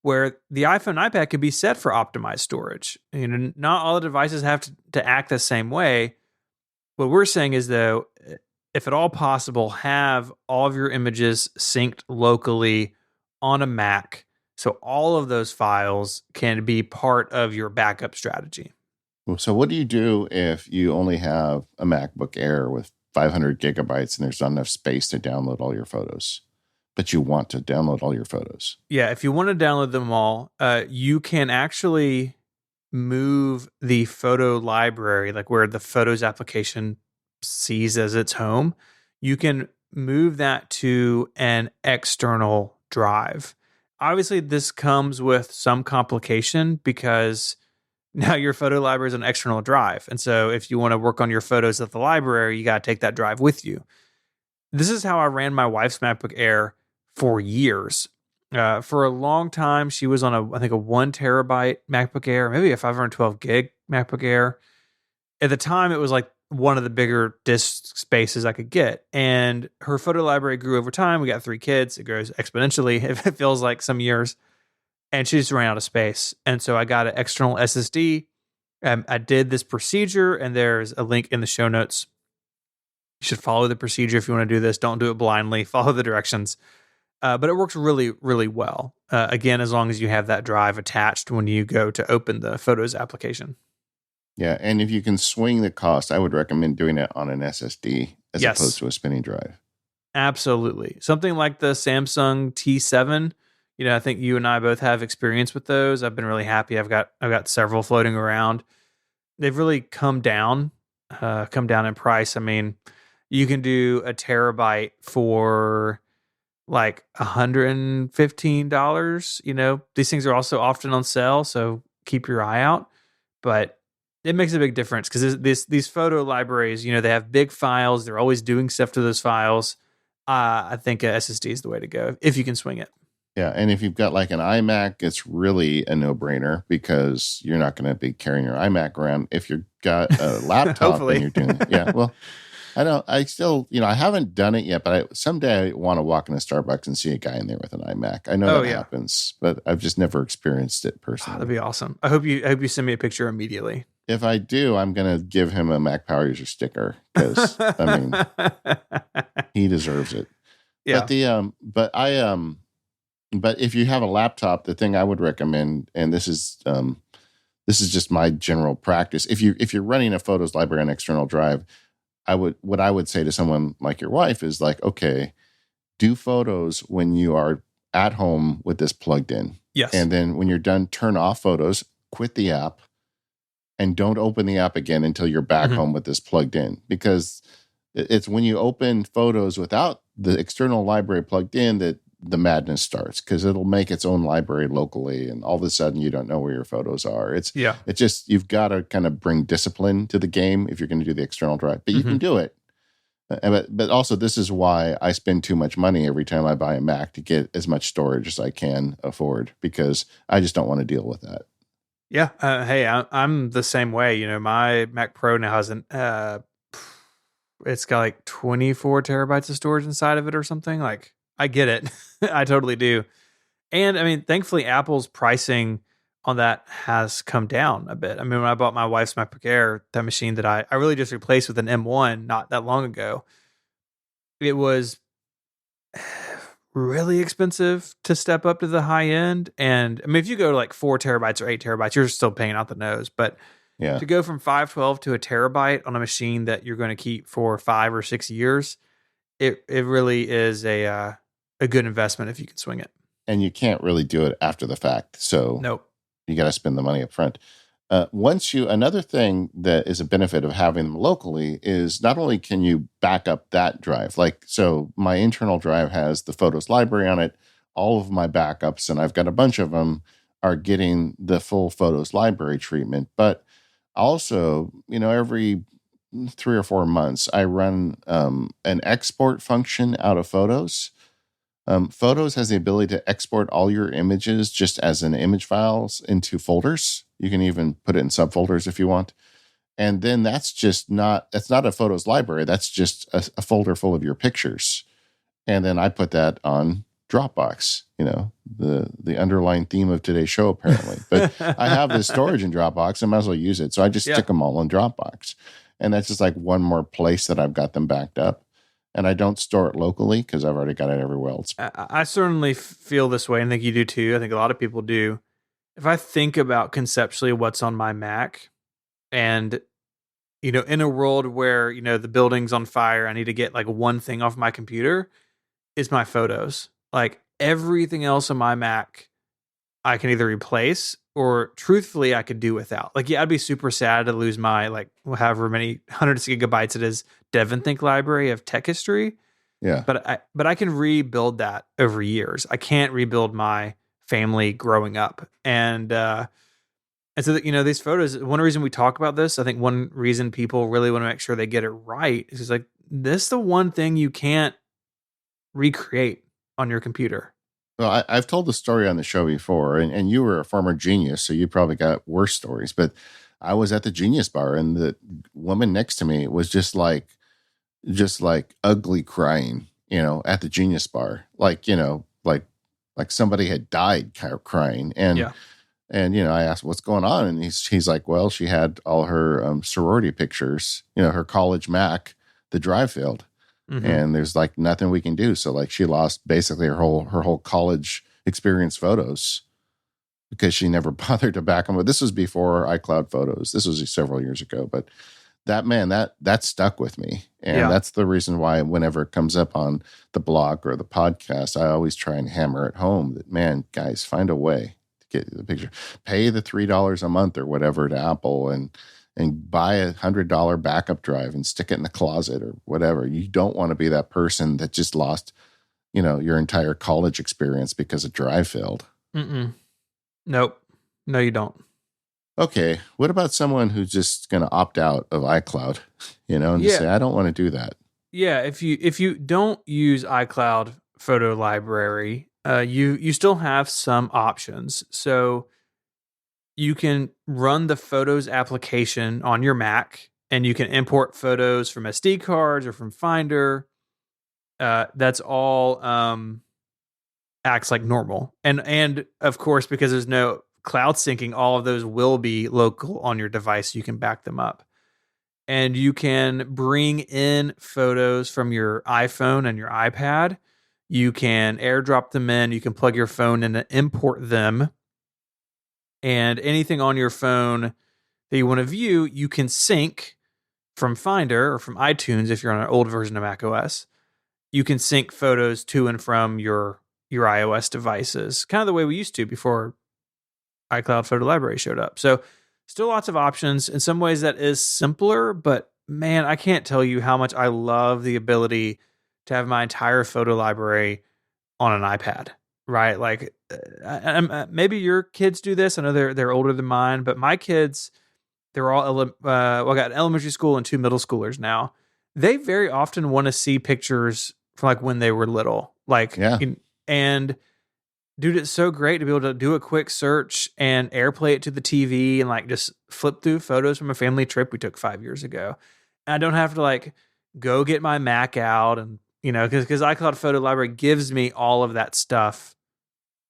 where the iPhone and iPad could be set for optimized storage. Not all the devices have to act the same way. What we're saying is, though, if at all possible, have all of your images synced locally on a Mac, so all of those files can be part of your backup strategy. So what do you do if you only have a MacBook Air with 500 gigabytes and there's not enough space to download all your photos, but you want to download all your photos? Yeah, if you want to download them all, you can actually move the photo library, like where the Photos application sees as its home. You can move that to an external drive. Obviously, this comes with some complication because now your photo library is an external drive. And so if you want to work on your photos at the library, you got to take that drive with you. This is how I ran my wife's MacBook Air for years. For a long time, she was on I think a 1 terabyte MacBook Air, maybe a 512 gig MacBook Air. At the time, it was like one of the bigger disk spaces I could get. And her photo library grew over time. We got 3 kids. It grows exponentially. It feels like some years. And she just ran out of space. And so I got an external SSD. I did this procedure, and there's a link in the show notes. You should follow the procedure if you want to do this. Don't do it blindly. Follow the directions. But it works really, really well. Again, as long as you have that drive attached when you go to open the Photos application. Yeah, and if you can swing the cost, I would recommend doing it on an SSD as opposed to a spinning drive. Absolutely. Something like the Samsung T7. I think you and I both have experience with those. I've been really happy. I've got several floating around. They've really come down in price. I mean, you can do a terabyte for like $115. These things are also often on sale, so keep your eye out. But it makes a big difference because these photo libraries, they have big files. They're always doing stuff to those files. I think a SSD is the way to go if you can swing it. Yeah, and if you've got like an iMac, it's really a no-brainer because you're not going to be carrying your iMac around. If you've got a laptop and you're doing it. Yeah, well, I still, I haven't done it yet, but someday I want to walk in a Starbucks and see a guy in there with an iMac. I know that happens, but I've just never experienced it personally. That'd be awesome. I hope you send me a picture immediately. If I do, I'm going to give him a Mac Power User sticker because, he deserves it. Yeah. But if you have a laptop, the thing I would recommend, and this is just my general practice, if you're running a photos library on external drive, what I would say to someone like your wife is like, okay, do photos when you are at home with this plugged in. Yes. And then when you're done, turn off photos, quit the app, and don't open the app again until you're back home with this plugged in. Because it's when you open photos without the external library plugged in that the madness starts, because it'll make its own library locally, and all of a sudden you don't know where your photos are. It's just, you've got to kind of bring discipline to the game if you're going to do the external drive, but you can do it. But also, this is why I spend too much money every time I buy a Mac to get as much storage as I can afford, because I just don't want to deal with that. Yeah. Hey, I'm the same way. My Mac Pro now has it's got like 24 terabytes of storage inside of it or something. Like, I get it. I totally do. And I mean, thankfully, Apple's pricing on that has come down a bit. I mean, when I bought my wife's MacBook Air, that machine that I really just replaced with an M1 not that long ago, it was really expensive to step up to the high end. And I mean, if you go to like 4 terabytes or 8 terabytes, you're still paying out the nose. But to go from 512 to a terabyte on a machine that you're going to keep for 5 or 6 years, it really is a good investment if you can swing it. And you can't really do it after the fact. So nope. You got to spend the money up front. Another thing that is a benefit of having them locally is not only can you back up that drive, like, so my internal drive has the photos library on it, all of my backups, and I've got a bunch of them are getting the full photos library treatment. But also, every 3 or 4 months, I run an export function out of Photos. Photos has the ability to export all your images just as an image files into folders. You can even put it in subfolders if you want. And then that's not a photos library. That's just a folder full of your pictures. And then I put that on Dropbox, the underlying theme of today's show, apparently. But I have this storage in Dropbox. I might as well use it. So I just stick them all in Dropbox. And that's just like one more place that I've got them backed up. And I don't store it locally because I've already got it everywhere else. I certainly feel this way, and I think you do too. I think a lot of people do. If I think about conceptually what's on my Mac, and in a world where the building's on fire, I need to get like one thing off my computer, is my photos. Like everything else on my Mac, I can either replace or truthfully I could do without. Like, yeah, I'd be super sad to lose my however many hundreds of gigabytes it is DevonThink library of tech history. Yeah. But I can rebuild that over years. I can't rebuild my family growing up. And so that, these photos, one reason we talk about this, I think one reason people really want to make sure they get it right is like, this is the one thing you can't recreate on your computer. Well, I've told the story on the show before, and you were a former genius, so you probably got worse stories. But I was at the Genius Bar, and the woman next to me was just like ugly crying, at the Genius Bar, like somebody had died, crying. And I asked, what's going on? And he's like, well, she had all her sorority pictures, her college Mac, the drive failed. Mm-hmm. And there's like nothing we can do. So like she lost basically her whole college experience photos because she never bothered to back them. But this was before iCloud Photos. This was several years ago. But that stuck with me. And that's the reason why whenever it comes up on the blog or the podcast, I always try and hammer it home that, man, guys, find a way to get the picture. Pay the $3 a month or whatever to Apple and buy $100 backup drive and stick it in the closet or whatever. You don't want to be that person that just lost, your entire college experience because a drive failed. Nope. No, you don't. Okay. What about someone who's just going to opt out of iCloud, and just say, I don't want to do that. Yeah. If you don't use iCloud Photo Library, you still have some options. So you can run the Photos application on your Mac, and you can import photos from SD cards or from Finder. That's all acts like normal. And of course, because there's no cloud syncing, all of those will be local on your device. You can back them up. And you can bring in photos from your iPhone and your iPad. You can airdrop them in. You can plug your phone in and import them. And anything on your phone that you want to view, you can sync from Finder or from iTunes if you're on an old version of macOS. You can sync photos to and from your iOS devices, kind of the way we used to before iCloud Photo Library showed up. So still lots of options. In some ways that is simpler, but man, I can't tell you how much I love the ability to have my entire photo library on an iPad. Right, like maybe your kids do this. I know they're older than mine, but my kids, they're all I got elementary school and 2 middle schoolers now. They very often want to see pictures from like when they were little, and dude, it's so great to be able to do a quick search and AirPlay it to the TV and like just flip through photos from a family trip we took 5 years ago. And I don't have to like go get my Mac out and because iCloud Photo Library gives me all of that stuff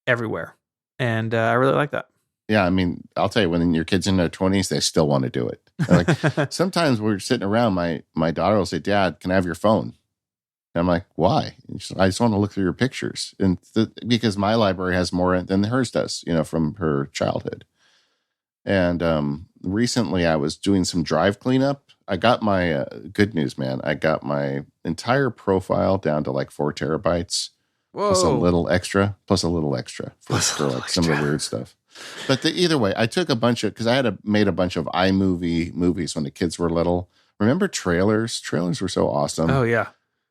everywhere. And I really like that. Yeah. I mean, I'll tell you, when your kid's in their 20s, they still want to do it. Like sometimes we're sitting around, my daughter will say, Dad, can I have your phone? And I'm like, why? I just want to look through your pictures. And because my library has more than hers does, from her childhood. And recently I was doing some drive cleanup. I got my good news, man. I got my entire profile down to like 4 terabytes. Whoa. Plus a little extra for like some of the weird stuff. But either way, I took a bunch of, because I had made a bunch of iMovie movies when the kids were little. Remember trailers? Trailers were so awesome. Oh yeah.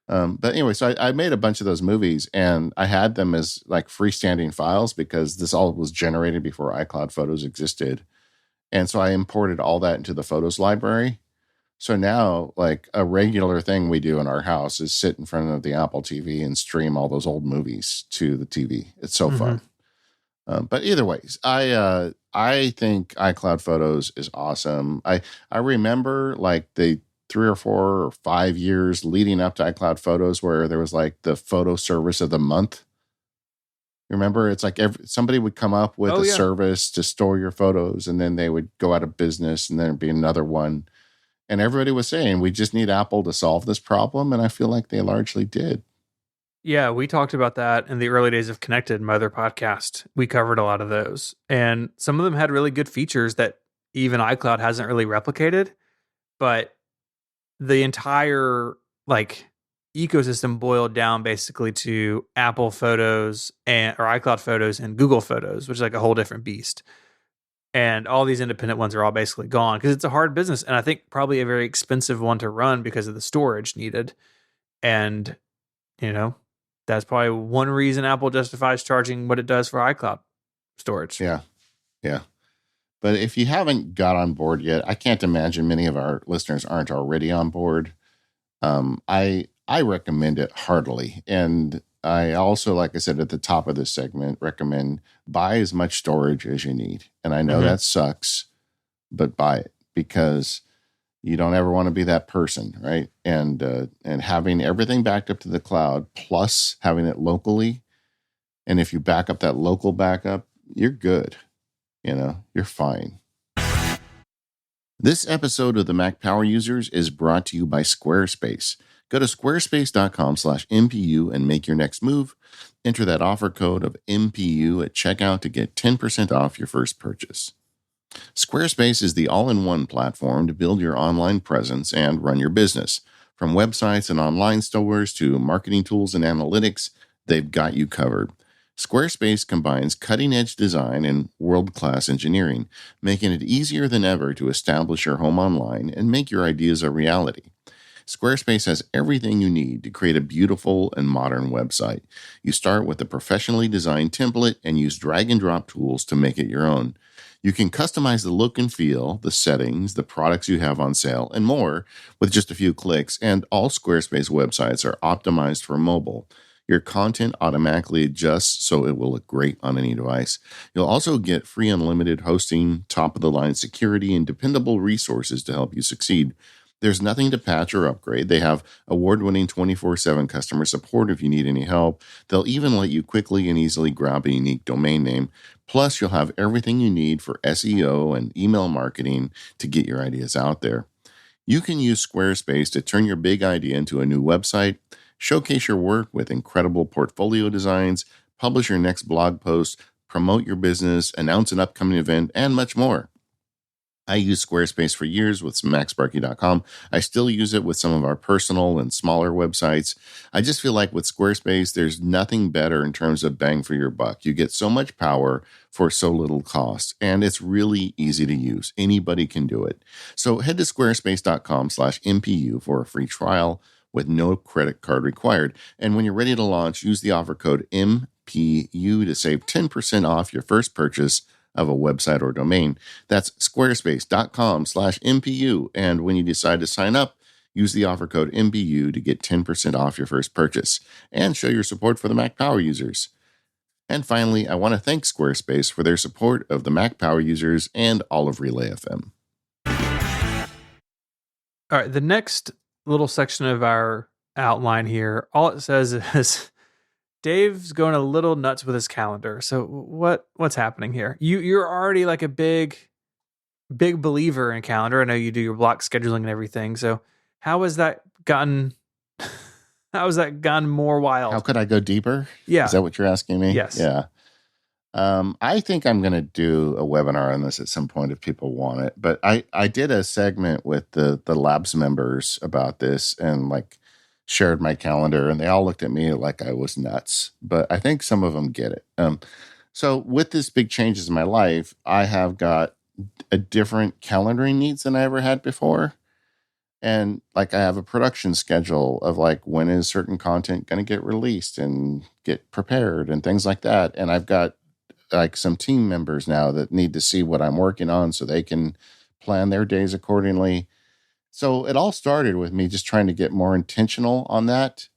But anyway, so I made a bunch of those movies and I had them as like freestanding files because this all was generated before iCloud Photos existed. And so I imported all that into the Photos library. So now, like a regular thing we do in our house is sit in front of the Apple TV and stream all those old movies to the TV. It's so fun. But either ways, I think iCloud Photos is awesome. I remember like the 3 or 4 or 5 years leading up to iCloud Photos where there was like the photo service of the month. Remember, it's like somebody would come up with a service to store your photos, and then they would go out of business, and then there'd be another one. And everybody was saying, we just need Apple to solve this problem. And I feel like they largely did. Yeah, we talked about that in the early days of Connected, my other podcast. We covered a lot of those. And some of them had really good features that even iCloud hasn't really replicated. But the entire like ecosystem boiled down basically to Apple Photos or iCloud Photos and Google Photos, which is like a whole different beast. And all these independent ones are all basically gone because it's a hard business. And I think probably a very expensive one to run because of the storage needed. And, that's probably one reason Apple justifies charging what it does for iCloud storage. Yeah. Yeah. But if you haven't got on board yet, I can't imagine many of our listeners aren't already on board. I recommend it heartily. And I also, like I said at the top of this segment, recommend buy as much storage as you need. And I know that sucks, but buy it because you don't ever want to be that person, right? And having everything backed up to the cloud, plus having it locally. And if you back up that local backup, you're good. You're fine. This episode of the Mac Power Users is brought to you by Squarespace. Go to squarespace.com/MPU and make your next move. Enter that offer code of MPU at checkout to get 10% off your first purchase. Squarespace is the all-in-one platform to build your online presence and run your business. From websites and online stores to marketing tools and analytics, they've got you covered. Squarespace combines cutting-edge design and world-class engineering, making it easier than ever to establish your home online and make your ideas a reality. Squarespace has everything you need to create a beautiful and modern website. You start with a professionally designed template and use drag-and-drop tools to make it your own. You can customize the look and feel, the settings, the products you have on sale, and more with just a few clicks, and all Squarespace websites are optimized for mobile. Your content automatically adjusts so it will look great on any device. You'll also get free unlimited hosting, top-of-the-line security, and dependable resources to help you succeed. There's nothing to patch or upgrade. They have award-winning 24/7 customer support if you need any help. They'll even let you quickly and easily grab a unique domain name. Plus, you'll have everything you need for SEO and email marketing to get your ideas out there. You can use Squarespace to turn your big idea into a new website, showcase your work with incredible portfolio designs, publish your next blog post, promote your business, announce an upcoming event, and much more. I used Squarespace for years with MacSparky.com. I still use it with some of our personal and smaller websites. I just feel like with Squarespace, there's nothing better in terms of bang for your buck. You get so much power for so little cost, and it's really easy to use. Anybody can do it. So head to squarespace.com/MPU for a free trial with no credit card required. And when you're ready to launch, use the offer code MPU to save 10% off your first purchase of a website or domain. That's squarespace.com/MPU. And when you decide to sign up, use the offer code MPU to get 10% off your first purchase and show your support for the Mac Power Users. And finally, I want to thank Squarespace for their support of the Mac Power Users and all of Relay FM. All right, the next little section of our outline here, all it says is Dave's going a little nuts with his calendar. So what's happening here? You're already like a big believer in calendar. I know you do your block scheduling and everything. So how has that gotten more wild? How could I go deeper? Yeah. Is that what you're asking me? Yes. Yeah. I think I'm going to do a webinar on this at some point if people want it. But I did a segment with the labs members about this and like shared my calendar, and they all looked at me like I was nuts. But I think some of them get it. So with this big changes in my life, I have got a different calendaring needs than I ever had before. And like I have a production schedule of like when is certain content going to get released and get prepared and things like that. And I've got like some team members now that need to see what I'm working on so they can plan their days accordingly. So it all started with me just trying to get more intentional on that.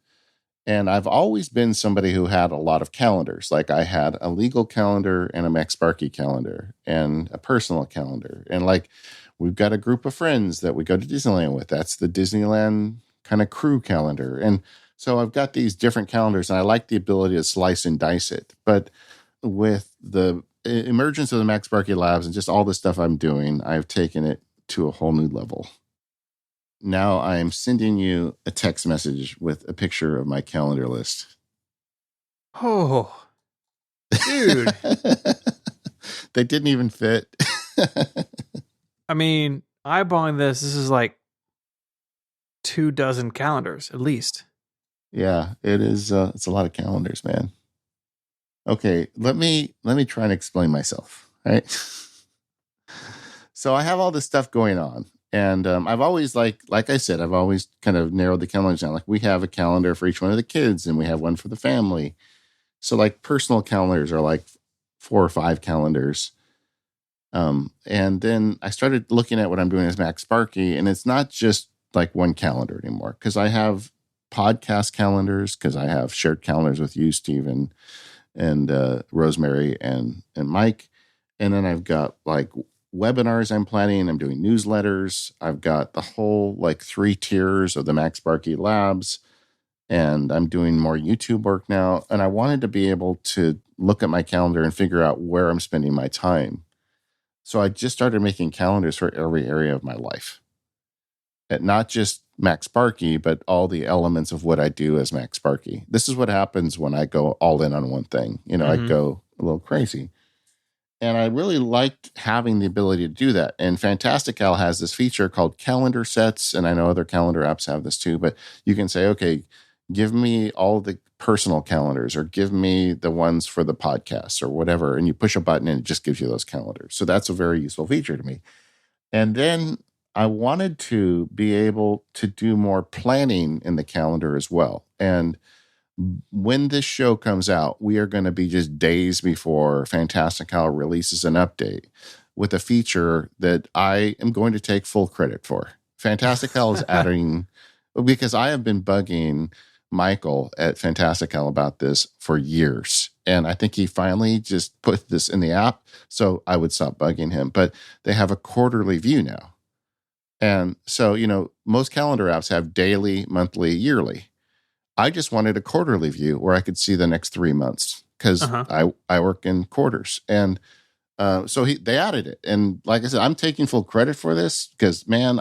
And I've always been somebody who had a lot of calendars. Like I had a legal calendar and a Max Sparky calendar and a personal calendar. And like we've got a group of friends that we go to Disneyland with. That's the Disneyland kind of crew calendar. And so I've got these different calendars and I like the ability to slice and dice it. But with the emergence of the Max Sparky Labs and just all the stuff I'm doing, I've taken it to a whole new level. Now I'm sending you a text message with a picture of my calendar list. Oh, dude. They didn't even fit. I mean, eyeballing this is like 24 calendars at least. Yeah, it is. It's a lot of calendars, man. Okay, let me try and explain myself. Right. So I have all this stuff going on. And I've always like I said, I've always kind of narrowed the calendars down. Like we have a calendar for each one of the kids and we have one for the family. So like personal calendars are like 4 or 5 calendars. And then I started looking at what I'm doing as Max Sparky, and it's not just like one calendar anymore because I have podcast calendars, because I have shared calendars with you, Steve, and Rosemary and Mike. And then I've got like webinars I'm planning. I'm doing newsletters. I've got the whole like 3 tiers of the Max Sparky Labs, and I'm doing more YouTube work now. And I wanted to be able to look at my calendar and figure out where I'm spending my time. So I just started making calendars for every area of my life. And not just Max Sparky, but all the elements of what I do as Max Sparky. This is what happens when I go all in on one thing. You know, I go a little crazy. And I really liked having the ability to do that. And Fantastical has this feature called calendar sets. And I know other calendar apps have this too, but you can say, okay, give me all the personal calendars or give me the ones for the podcasts or whatever. And you push a button and it just gives you those calendars. So that's a very useful feature to me. And then I wanted to be able to do more planning in the calendar as well. And when this show comes out, we are going to be just days before Fantastical releases an update with a feature that I am going to take full credit for. Fantastical is adding, because I have been bugging Michael at Fantastical about this for years. And I think he finally just put this in the app, so I would stop bugging him. But they have a quarterly view now. And so, you know, most calendar apps have daily, monthly, yearly. I just wanted a quarterly view where I could see the next 3 months because I work in quarters. And so they added it. And like I said, I'm taking full credit for this because, man,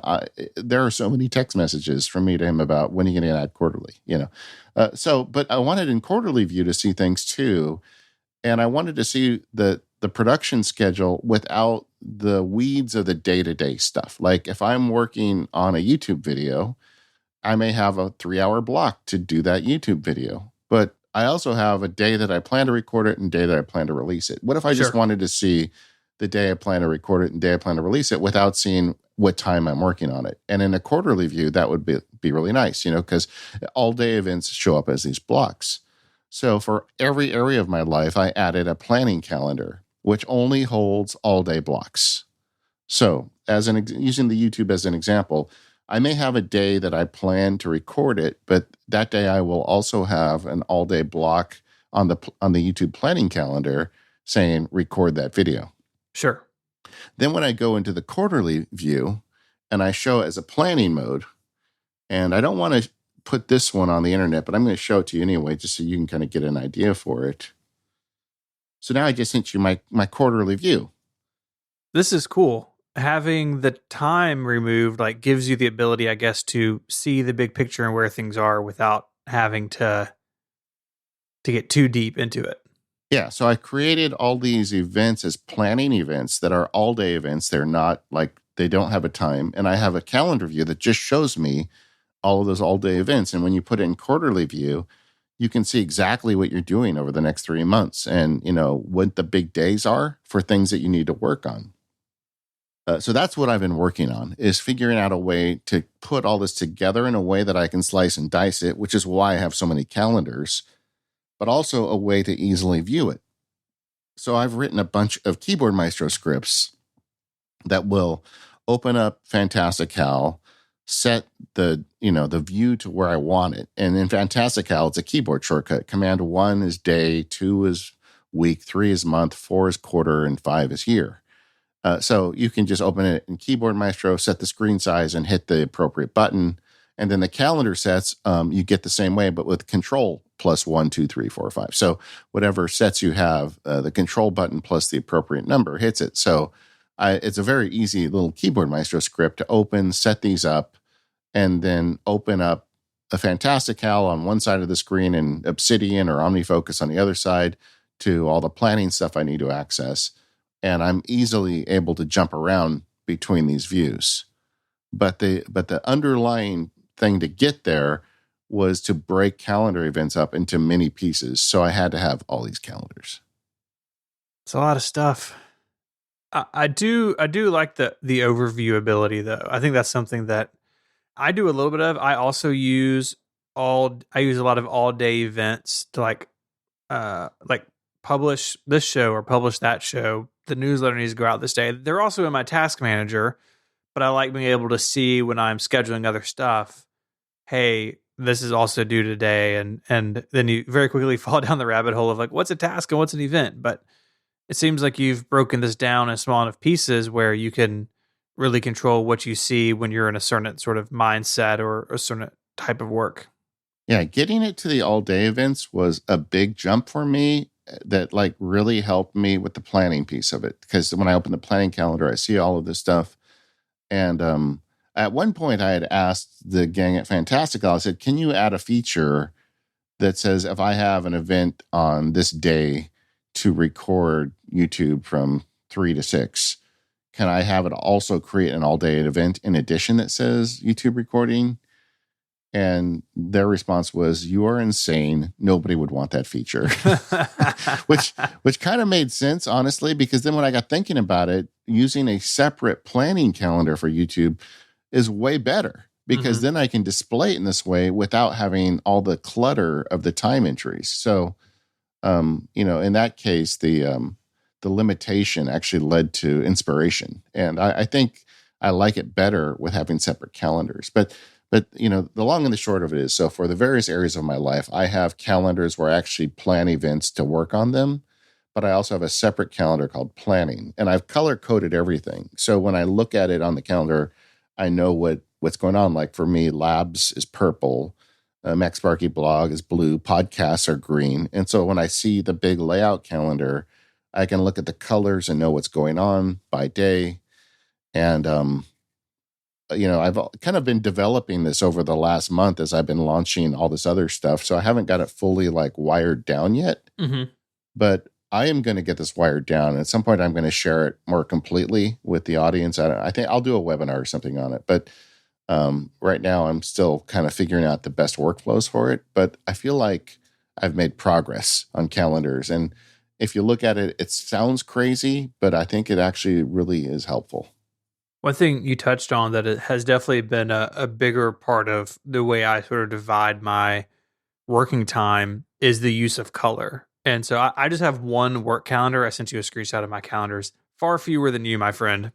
there are so many text messages from me to him about when are you going to add quarterly, you know. But I wanted in quarterly view to see things too. And I wanted to see the production schedule without the weeds of the day-to-day stuff. Like if I'm working on a YouTube video, I may have a 3-hour block to do that YouTube video, but I also have a day that I plan to record it and day that I plan to release it. What if I just wanted to see the day I plan to record it and day I plan to release it without seeing what time I'm working on it? And in a quarterly view, that would be really nice, you know, because all day events show up as these blocks. So for every area of my life, I added a planning calendar, which only holds all day blocks. So using the YouTube as an example, I may have a day that I plan to record it, but that day I will also have an all-day block on the YouTube planning calendar saying record that video. Sure. Then when I go into the quarterly view and I show it as a planning mode, and I don't want to put this one on the internet, but I'm going to show it to you anyway, just so you can kind of get an idea for it. So now I just sent you my quarterly view. This is cool. Having the time removed like gives you the ability, I guess, to see the big picture and where things are without having to get too deep into it. Yeah, so I created all these events as planning events that are all-day events. They're not like, they don't have a time. And I have a calendar view that just shows me all of those all-day events. And when you put it in quarterly view, you can see exactly what you're doing over the next 3 months and, what the big days are for things that you need to work on. So that's what I've been working on, is figuring out a way to put all this together in a way that I can slice and dice it, which is why I have so many calendars, but also a way to easily view it. So I've written a bunch of Keyboard Maestro scripts that will open up Fantastical, set the view to where I want it. And in Fantastical, it's a keyboard shortcut. Command 1 is day, 2 is week, 3 is month, 4 is quarter, and 5 is year. So you can just open it in Keyboard Maestro, set the screen size, and hit the appropriate button. And then the calendar sets, you get the same way, but with control plus 1, 2, 3, 4, 5. So whatever sets you have, the control button plus the appropriate number hits it. So it's a very easy little Keyboard Maestro script to open, set these up, and then open up a Fantastical on one side of the screen and Obsidian or OmniFocus on the other side to all the planning stuff I need to access. And I'm easily able to jump around between these views. But the underlying thing to get there was to break calendar events up into many pieces. So I had to have all these calendars. It's a lot of stuff. I do like the overview ability, though. I think that's something that I do a little bit of. I also use a lot of all day events to like publish this show or publish that show. The newsletter needs to go out this day. They're also in my task manager, but I like being able to see when I'm scheduling other stuff, hey, this is also due today. And then you very quickly fall down the rabbit hole of like, what's a task and what's an event? But it seems like you've broken this down in small enough pieces where you can really control what you see when you're in a certain sort of mindset or a certain type of work. Yeah, getting it to the all-day events was a big jump for me that like really helped me with the planning piece of it. Because when I open the planning calendar, I see all of this stuff. And at one point, I had asked the gang at Fantastical, I said, can you add a feature that says if I have an event on this day to record YouTube from 3 to 6, can I have it also create an all-day event in addition that says YouTube recording? And their response was, you are insane. Nobody would want that feature, which kind of made sense, honestly, because then when I got thinking about it, using a separate planning calendar for YouTube is way better because then I can display it in this way without having all the clutter of the time entries. So, in that case, the limitation actually led to inspiration. And I think I like it better with having separate calendars. But the long and the short of it is, so for the various areas of my life, I have calendars where I actually plan events to work on them, but I also have a separate calendar called planning, and I've color-coded everything. So when I look at it on the calendar, I know what's going on. Like for me, labs is purple, Max Sparky blog is blue, podcasts are green. And so when I see the big layout calendar, I can look at the colors and know what's going on by day. And, I've kind of been developing this over the last month as I've been launching all this other stuff. So I haven't got it fully like wired down yet, but I am going to get this wired down. At some point, I'm going to share it more completely with the audience. I think I'll do a webinar or something on it. But right now, I'm still kind of figuring out the best workflows for it. But I feel like I've made progress on calendars. And if you look at it, it sounds crazy, but I think it actually really is helpful. One thing you touched on that it has definitely been a bigger part of the way I sort of divide my working time is the use of color. And so I just have one work calendar. I sent you a screenshot of my calendars. Far fewer than you, my friend.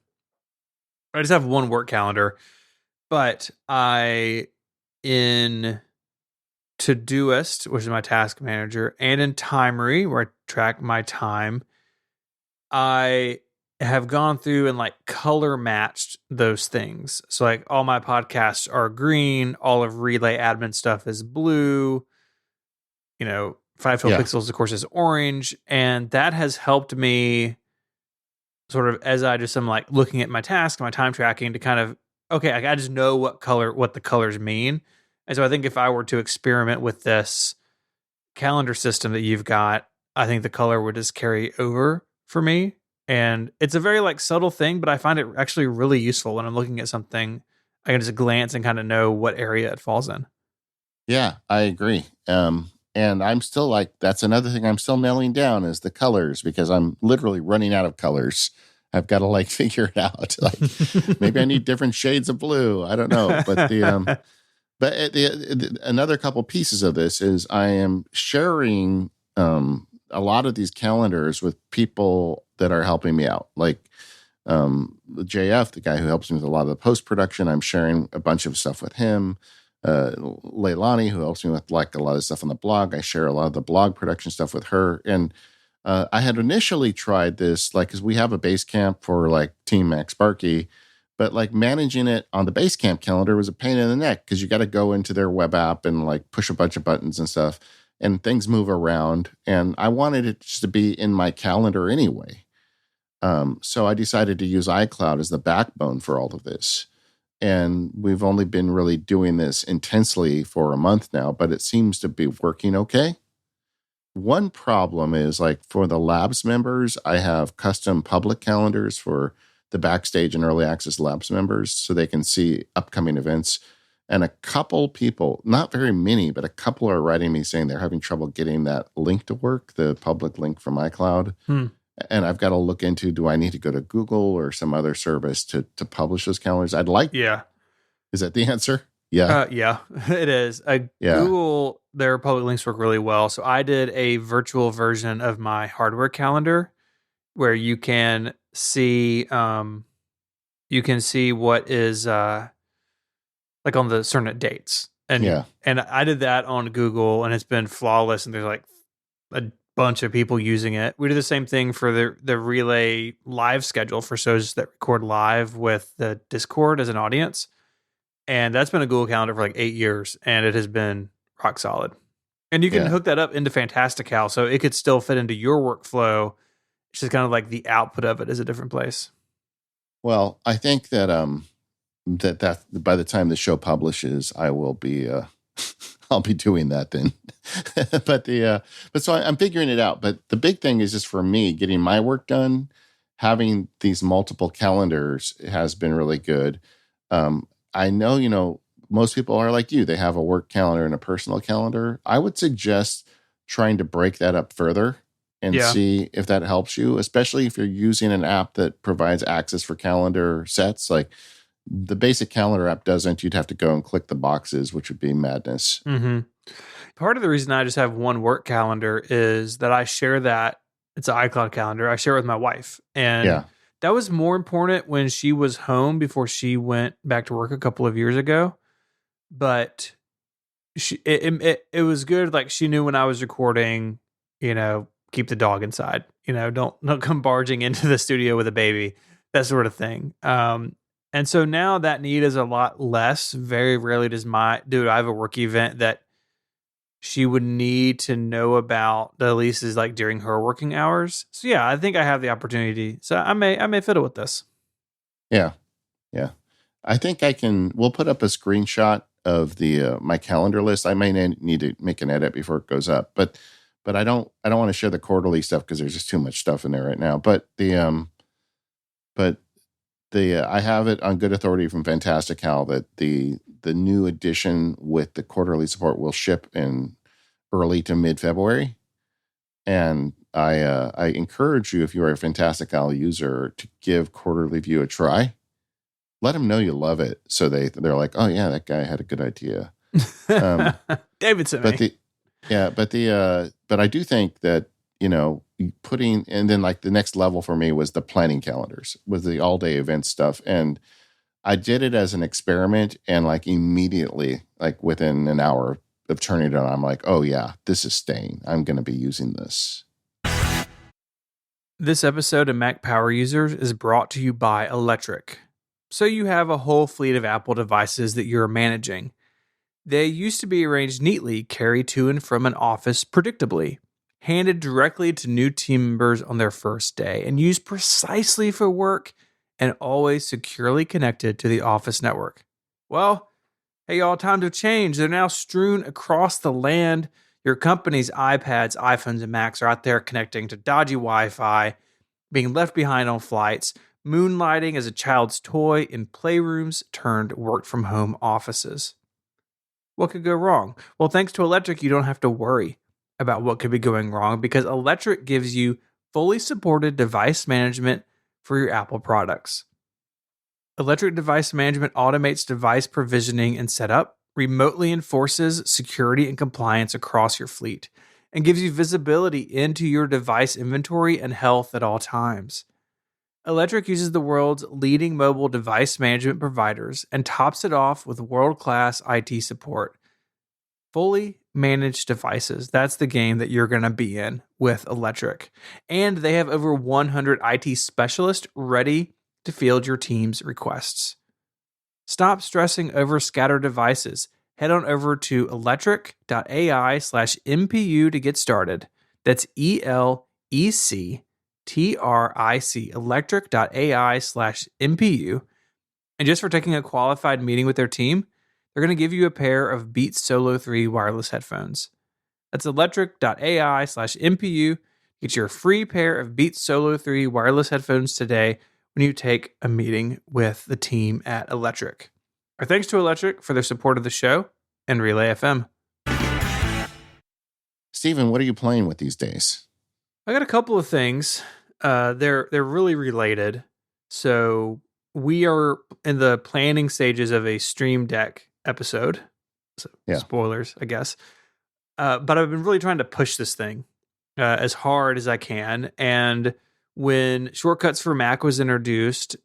I just have one work calendar. But in Todoist, which is my task manager, and in Timery, where I track my time, I have gone through and like color matched those things. So like all my podcasts are green, all of Relay admin stuff is blue, 5 pixels, of course, is orange. And that has helped me sort of as I just am like looking at my task, my time tracking to kind of, okay, I just know what the colors mean. And so I think if I were to experiment with this calendar system that you've got, I think the color would just carry over for me. And it's a very like subtle thing, but I find it actually really useful when I'm looking at something. I can just glance and kind of know what area it falls in. Yeah, I agree. And I'm still like, that's another thing I'm still nailing down is the colors, because I'm literally running out of colors. I've got to like figure it out. Like maybe I need different shades of blue. I don't know. Another couple pieces of this is I am sharing a lot of these calendars with people that are helping me out. Like JF, the guy who helps me with a lot of the post production, I'm sharing a bunch of stuff with him. Leilani, who helps me with like a lot of stuff on the blog, I share a lot of the blog production stuff with her. And I had initially tried this, like, because we have a base camp for like Team Max Sparky, but like managing it on the base camp calendar was a pain in the neck because you got to go into their web app and like push a bunch of buttons and stuff, and things move around. And I wanted it just to be in my calendar anyway. So I decided to use iCloud as the backbone for all of this. And we've only been really doing this intensely for a month now, but it seems to be working okay. One problem is like for the labs members, I have custom public calendars for the backstage and early access labs members so they can see upcoming events. And a couple people, not very many, but a couple are writing me saying they're having trouble getting that link to work, the public link from iCloud. And I've got to look into, do I need to go to Google or some other service to publish those calendars? I'd like. Yeah. Is that the answer? Yeah. Yeah, it is. Google, their public links work really well. So I did a virtual version of my hardware calendar where you can see what is like on the certain dates. And I did that on Google and it's been flawless, and there's like a bunch of people using it. We do the same thing for the Relay live schedule for shows that record live with the Discord as an audience. And that's been a Google Calendar for like 8 years, and it has been rock solid. And you can hook that up into Fantastical, so it could still fit into your workflow. It's just kind of like the output of it is a different place. Well, I think that that by the time the show publishes, I will be I'll be doing that then. but so I'm figuring it out. But the big thing is just for me getting my work done. Having these multiple calendars has been really good. I know, most people are like you. They have a work calendar and a personal calendar. I would suggest trying to break that up further and see if that helps you, especially if you're using an app that provides access for calendar sets. Like the basic calendar app doesn't. You'd have to go and click the boxes, which would be madness. Mm-hmm. Part of the reason I just have one work calendar is that I share that. It's an iCloud calendar. I share it with my wife. And that was more important when she was home before she went back to work a couple of years ago. But it was good. Like she knew when I was recording, keep the dog inside, don't come barging into the studio with a baby, that sort of thing. And so now that need is a lot less. Very rarely I have a work event that she would need to know about, at least is like during her working hours. So yeah, I think I have the opportunity. So I may fiddle with this. Yeah. I think we'll put up a screenshot of the my calendar list. I may need to make an edit before it goes up, but I don't want to share the quarterly stuff because there's just too much stuff in there right now. But I have it on good authority from Fantastical that the new edition with the quarterly support will ship in early to mid-February. And I encourage you, if you are a Fantastical user, to give Quarterly View a try. Let them know you love it, so they're like, oh yeah, that guy had a good idea. David sent me. But I do think that putting, and then like the next level for me was the planning calendars, was the all day event stuff, and I did it as an experiment, and like immediately, like within an hour of turning it on, I'm like, oh yeah, this is staying. I'm going to be using this. This episode of Mac Power Users is brought to you by Electric. So you have a whole fleet of Apple devices that you're managing. They used to be arranged neatly, carried to and from an office predictably, handed directly to new team members on their first day, and used precisely for work and always securely connected to the office network. Well, hey y'all, times have changed. They're now strewn across the land. Your company's iPads, iPhones, and Macs are out there connecting to dodgy Wi-Fi, being left behind on flights, moonlighting as a child's toy in playrooms turned work-from-home offices. What could go wrong? Well, thanks to Electric, you don't have to worry. about what could be going wrong because Electric gives you fully supported device management for your Apple products. Electric Device Management automates device provisioning and setup, remotely enforces security and compliance across your fleet, and gives you visibility into your device inventory and health at all times. Electric uses the world's leading mobile device management providers and tops it off with world-class IT support. Fully managed devices. That's the game that you're going to be in with Electric. And they have over 100 IT specialists ready to field your team's requests. Stop stressing over scattered devices. Head on over to electric.ai/MPU to get started. That's ELECTRIC, electric.ai/MPU. And just for taking a qualified meeting with their team, they're going to give you a pair of Beats Solo 3 wireless headphones. That's electric.ai/MPU. Get your free pair of Beats Solo 3 wireless headphones today when you take a meeting with the team at Electric. Our thanks to Electric for their support of the show and Relay FM. Steven, what are you playing with these days? I got a couple of things. They're really related. So we are in the planning stages of a Stream Deck episode. So spoilers, I guess. But I've been really trying to push this thing as hard as I can. And when Shortcuts for Mac was introduced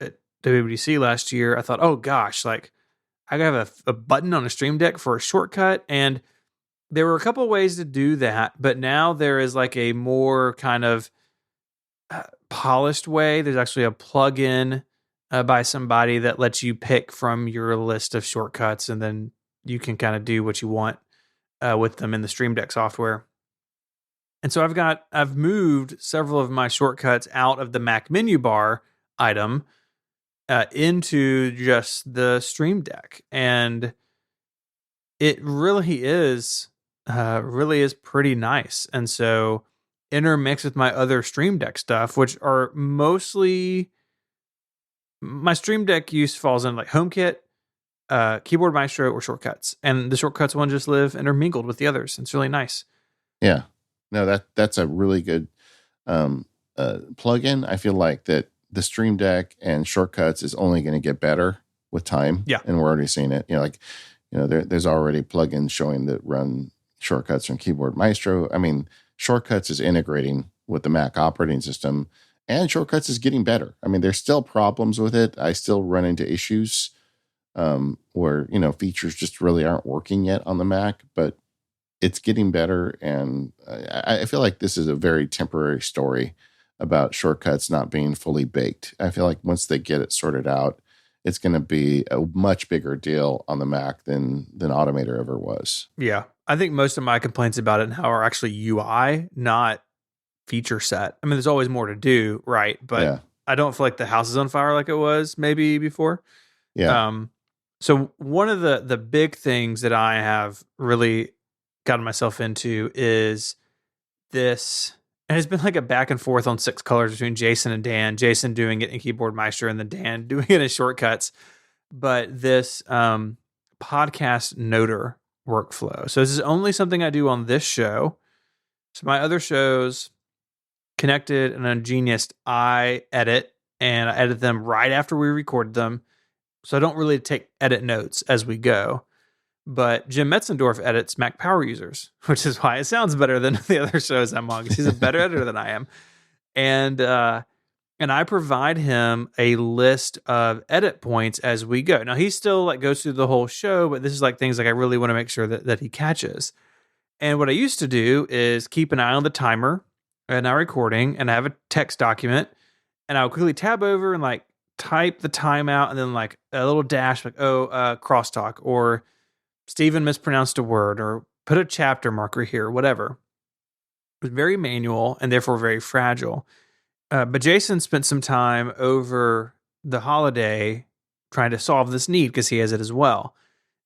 at WWDC last year, I thought, oh gosh, like I have a button on a Stream Deck for a shortcut. And there were a couple of ways to do that, but now there is like a more kind of polished way. There's actually a plugin by somebody that lets you pick from your list of shortcuts, and then you can kind of do what you want with them in the Stream Deck software. And so I've moved several of my shortcuts out of the Mac menu bar item into just the Stream Deck, and it really is pretty nice. And so intermixed with my other Stream Deck stuff, which are mostly my Stream Deck use falls in like HomeKit, Keyboard Maestro, or Shortcuts, and the Shortcuts one just live intermingled with the others. It's really nice. Yeah, no, that's a really good plugin. I feel like that the Stream Deck and Shortcuts is only going to get better with time. Yeah, and we're already seeing it. There's already plugins showing that run Shortcuts from Keyboard Maestro. I mean, Shortcuts is integrating with the Mac operating system, and Shortcuts is getting better. I mean, there's still problems with it. I still run into issues where, features just really aren't working yet on the Mac, but it's getting better. And I feel like this is a very temporary story about Shortcuts not being fully baked. I feel like once they get it sorted out, it's going to be a much bigger deal on the Mac than Automator ever was. Yeah. I think most of my complaints about it now are actually UI, not feature set. I mean, there's always more to do, right? But I don't feel like the house is on fire like it was maybe before. Yeah. So one of the big things that I have really gotten myself into is this. And it's been like a back and forth on 6 colors between Jason and Dan. Jason doing it in Keyboard Maestro and then Dan doing it in Shortcuts. But this podcast noter workflow. So this is only something I do on this show. So my other shows, Connected and Ungenius, I edit, and I edit them right after we record them. So I don't really edit notes as we go. But Jim Metzendorf edits Mac Power Users, which is why it sounds better than the other shows I'm on, because he's a better editor than I am. And I provide him a list of edit points as we go. Now, he still like goes through the whole show, but this is like things like I really want to make sure that he catches. And what I used to do is keep an eye on the timer and our recording, and I have a text document, and I would quickly tab over and like type the timeout, and then like a little dash, like, crosstalk, or Steven mispronounced a word, or put a chapter marker here, whatever. It was very manual and therefore very fragile. But Jason spent some time over the holiday trying to solve this need because he has it as well.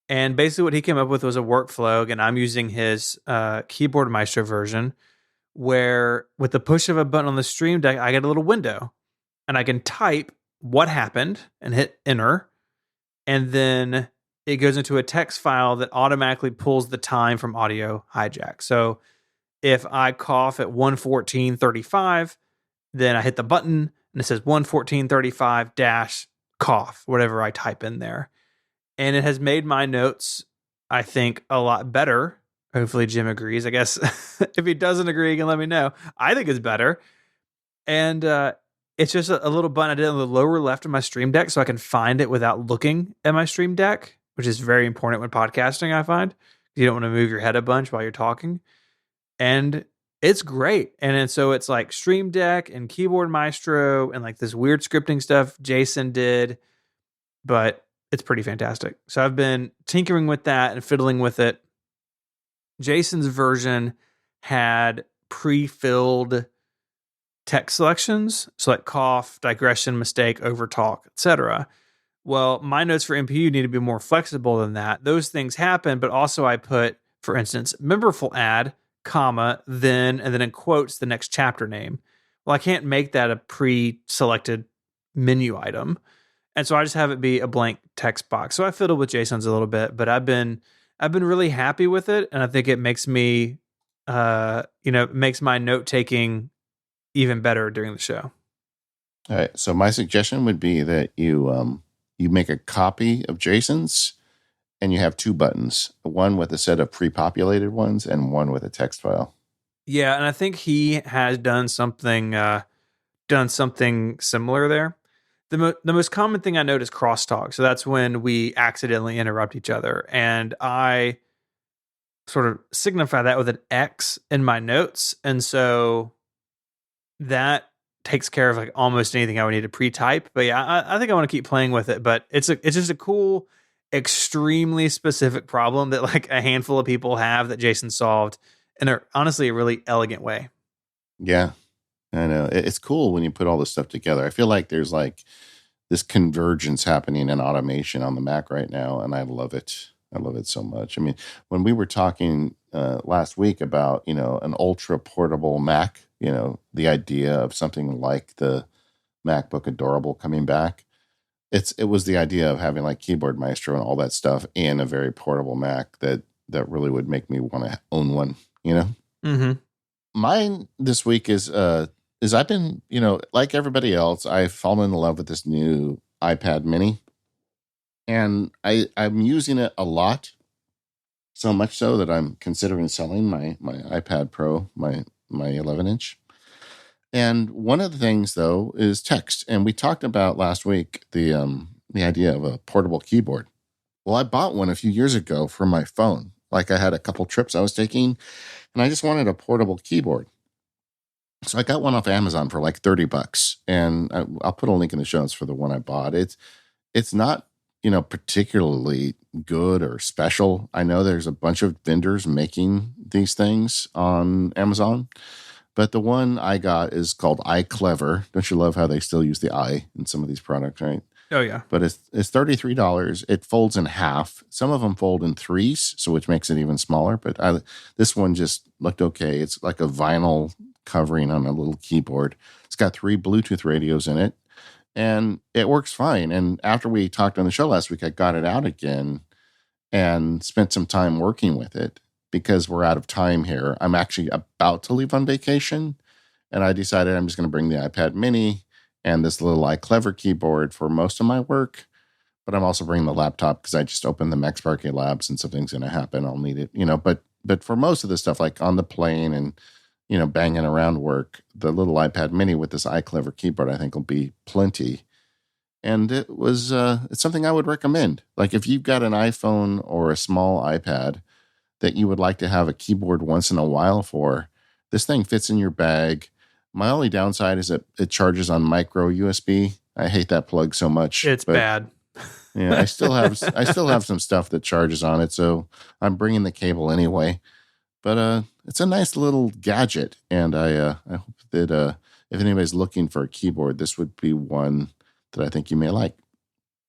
And basically what he came up with was a workflow. Again, I'm using his Keyboard Maestro version, where with the push of a button on the Stream Deck, I get a little window and I can type what happened and hit enter. And then it goes into a text file that automatically pulls the time from Audio Hijack. So if I cough at 1:14:35, then I hit the button and it says 1:14:35 dash cough, whatever I type in there. And it has made my notes, I think, a lot better. Hopefully Jim agrees. I guess if he doesn't agree, he can let me know. I think it's better. And it's just a little button I did on the lower left of my Stream Deck so I can find it without looking at my Stream Deck, which is very important when podcasting, I find. You don't want to move your head a bunch while you're talking. And it's great. And then so it's like Stream Deck and Keyboard Maestro and like this weird scripting stuff Jason did, but it's pretty fantastic. So I've been tinkering with that and fiddling with it. Jason's version had pre-filled text selections, so like cough, digression, mistake, overtalk, etc. Well, my notes for MPU need to be more flexible than that. Those things happen, but also I put, for instance, memberful add, comma, then, and then in quotes, the next chapter name. Well, I can't make that a pre-selected menu item. And so I just have it be a blank text box. So I fiddled with JSONs a little bit, but I've been really happy with it. And I think it makes me, makes my note taking even better during the show. All right. So my suggestion would be that you make a copy of Jason's and you have two buttons, one with a set of pre-populated ones and one with a text file. Yeah. And I think he has done something similar there. The most common thing I note is crosstalk. So that's when we accidentally interrupt each other. And I sort of signify that with an X in my notes. And so that takes care of like almost anything I would need to pre-type. But yeah, I think I want to keep playing with it. But it's just a cool, extremely specific problem that like a handful of people have that Jason solved in honestly a really elegant way. Yeah. I know. It's cool when you put all this stuff together. I feel like there's like this convergence happening in automation on the Mac right now, and I love it. I love it so much. I mean, when we were talking last week about, an ultra portable Mac, the idea of something like the MacBook Adorable coming back, it was the idea of having like Keyboard Maestro and all that stuff in a very portable Mac that really would make me want to own one, Mm-hmm. Mine this week is I've been, like everybody else, I've fallen in love with this new iPad mini. And I'm using it a lot. So much so that I'm considering selling my iPad Pro, my 11-inch. And one of the things, though, is text. And we talked about last week the idea of a portable keyboard. Well, I bought one a few years ago for my phone. Like I had a couple trips I was taking, and I just wanted a portable keyboard. So I got one off Amazon for like $30, and I'll put a link in the show notes for the one I bought. It's not, particularly good or special. I know there's a bunch of vendors making these things on Amazon, but the one I got is called iClever. Don't you love how they still use the I in some of these products, right? Oh yeah. But it's $33. It folds in half. Some of them fold in threes, so which makes it even smaller. But this one just looked okay. It's like a vinyl covering on a little keyboard. It's got 3 Bluetooth radios in it, and it works fine. And after we talked on the show last week, I got it out again and spent some time working with it because we're out of time here. I'm actually about to leave on vacation, and I decided I'm just going to bring the iPad mini and this little iClever keyboard for most of my work. But I'm also bringing the laptop because I just opened the Max Arcade Labs and something's going to happen. I'll need it, but for most of the stuff, like on the plane and banging around work, the little iPad mini with this iClever keyboard, I think will be plenty. And it was, it's something I would recommend. Like if you've got an iPhone or a small iPad that you would like to have a keyboard once in a while for, this thing fits in your bag. My only downside is that it charges on micro USB. I hate that plug so much. It's bad. Yeah, I still have some stuff that charges on it, so I'm bringing the cable anyway. But it's a nice little gadget, and I hope that if anybody's looking for a keyboard, this would be one that I think you may like.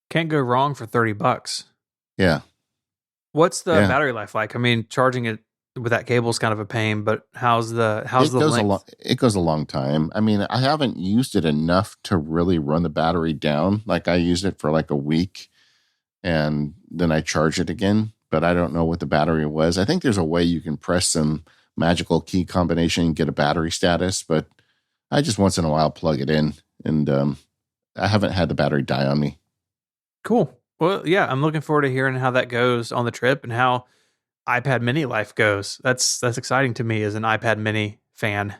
Can't go wrong for $30. Yeah. What's the battery life like? I mean, charging it with that cable is kind of a pain, but how's the length? It goes a long time. I mean, I haven't used it enough to really run the battery down. Like I used it for like a week, and then I charge it again, but I don't know what the battery was. I think there's a way you can press some magical key combination and get a battery status, but I just once in a while plug it in, and I haven't had the battery die on me. Cool. Well, yeah, I'm looking forward to hearing how that goes on the trip and how iPad mini life goes. That's exciting to me as an iPad mini fan.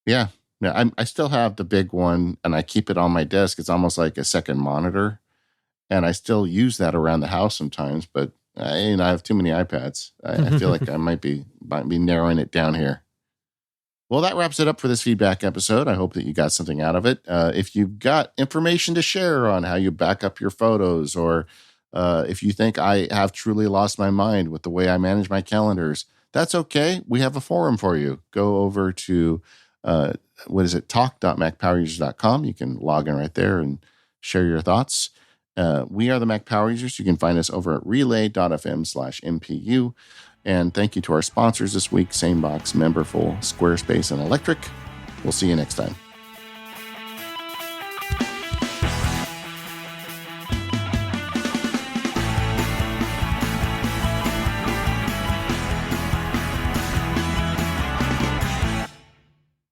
Yeah. I still have the big one, and I keep it on my desk. It's almost like a second monitor, and I still use that around the house sometimes, but I have too many iPads. I feel like I might be narrowing it down here. Well, that wraps it up for this feedback episode. I hope that you got something out of it. If you've got information to share on how you back up your photos, or if you think I have truly lost my mind with the way I manage my calendars, that's okay. We have a forum for you. Go over to, talk.macpowerusers.com. You can log in right there and share your thoughts. We are the Mac Power Users. You can find us over at relay.fm/MPU. And thank you to our sponsors this week, SaneBox, Memberful, Squarespace, and Electric. We'll see you next time.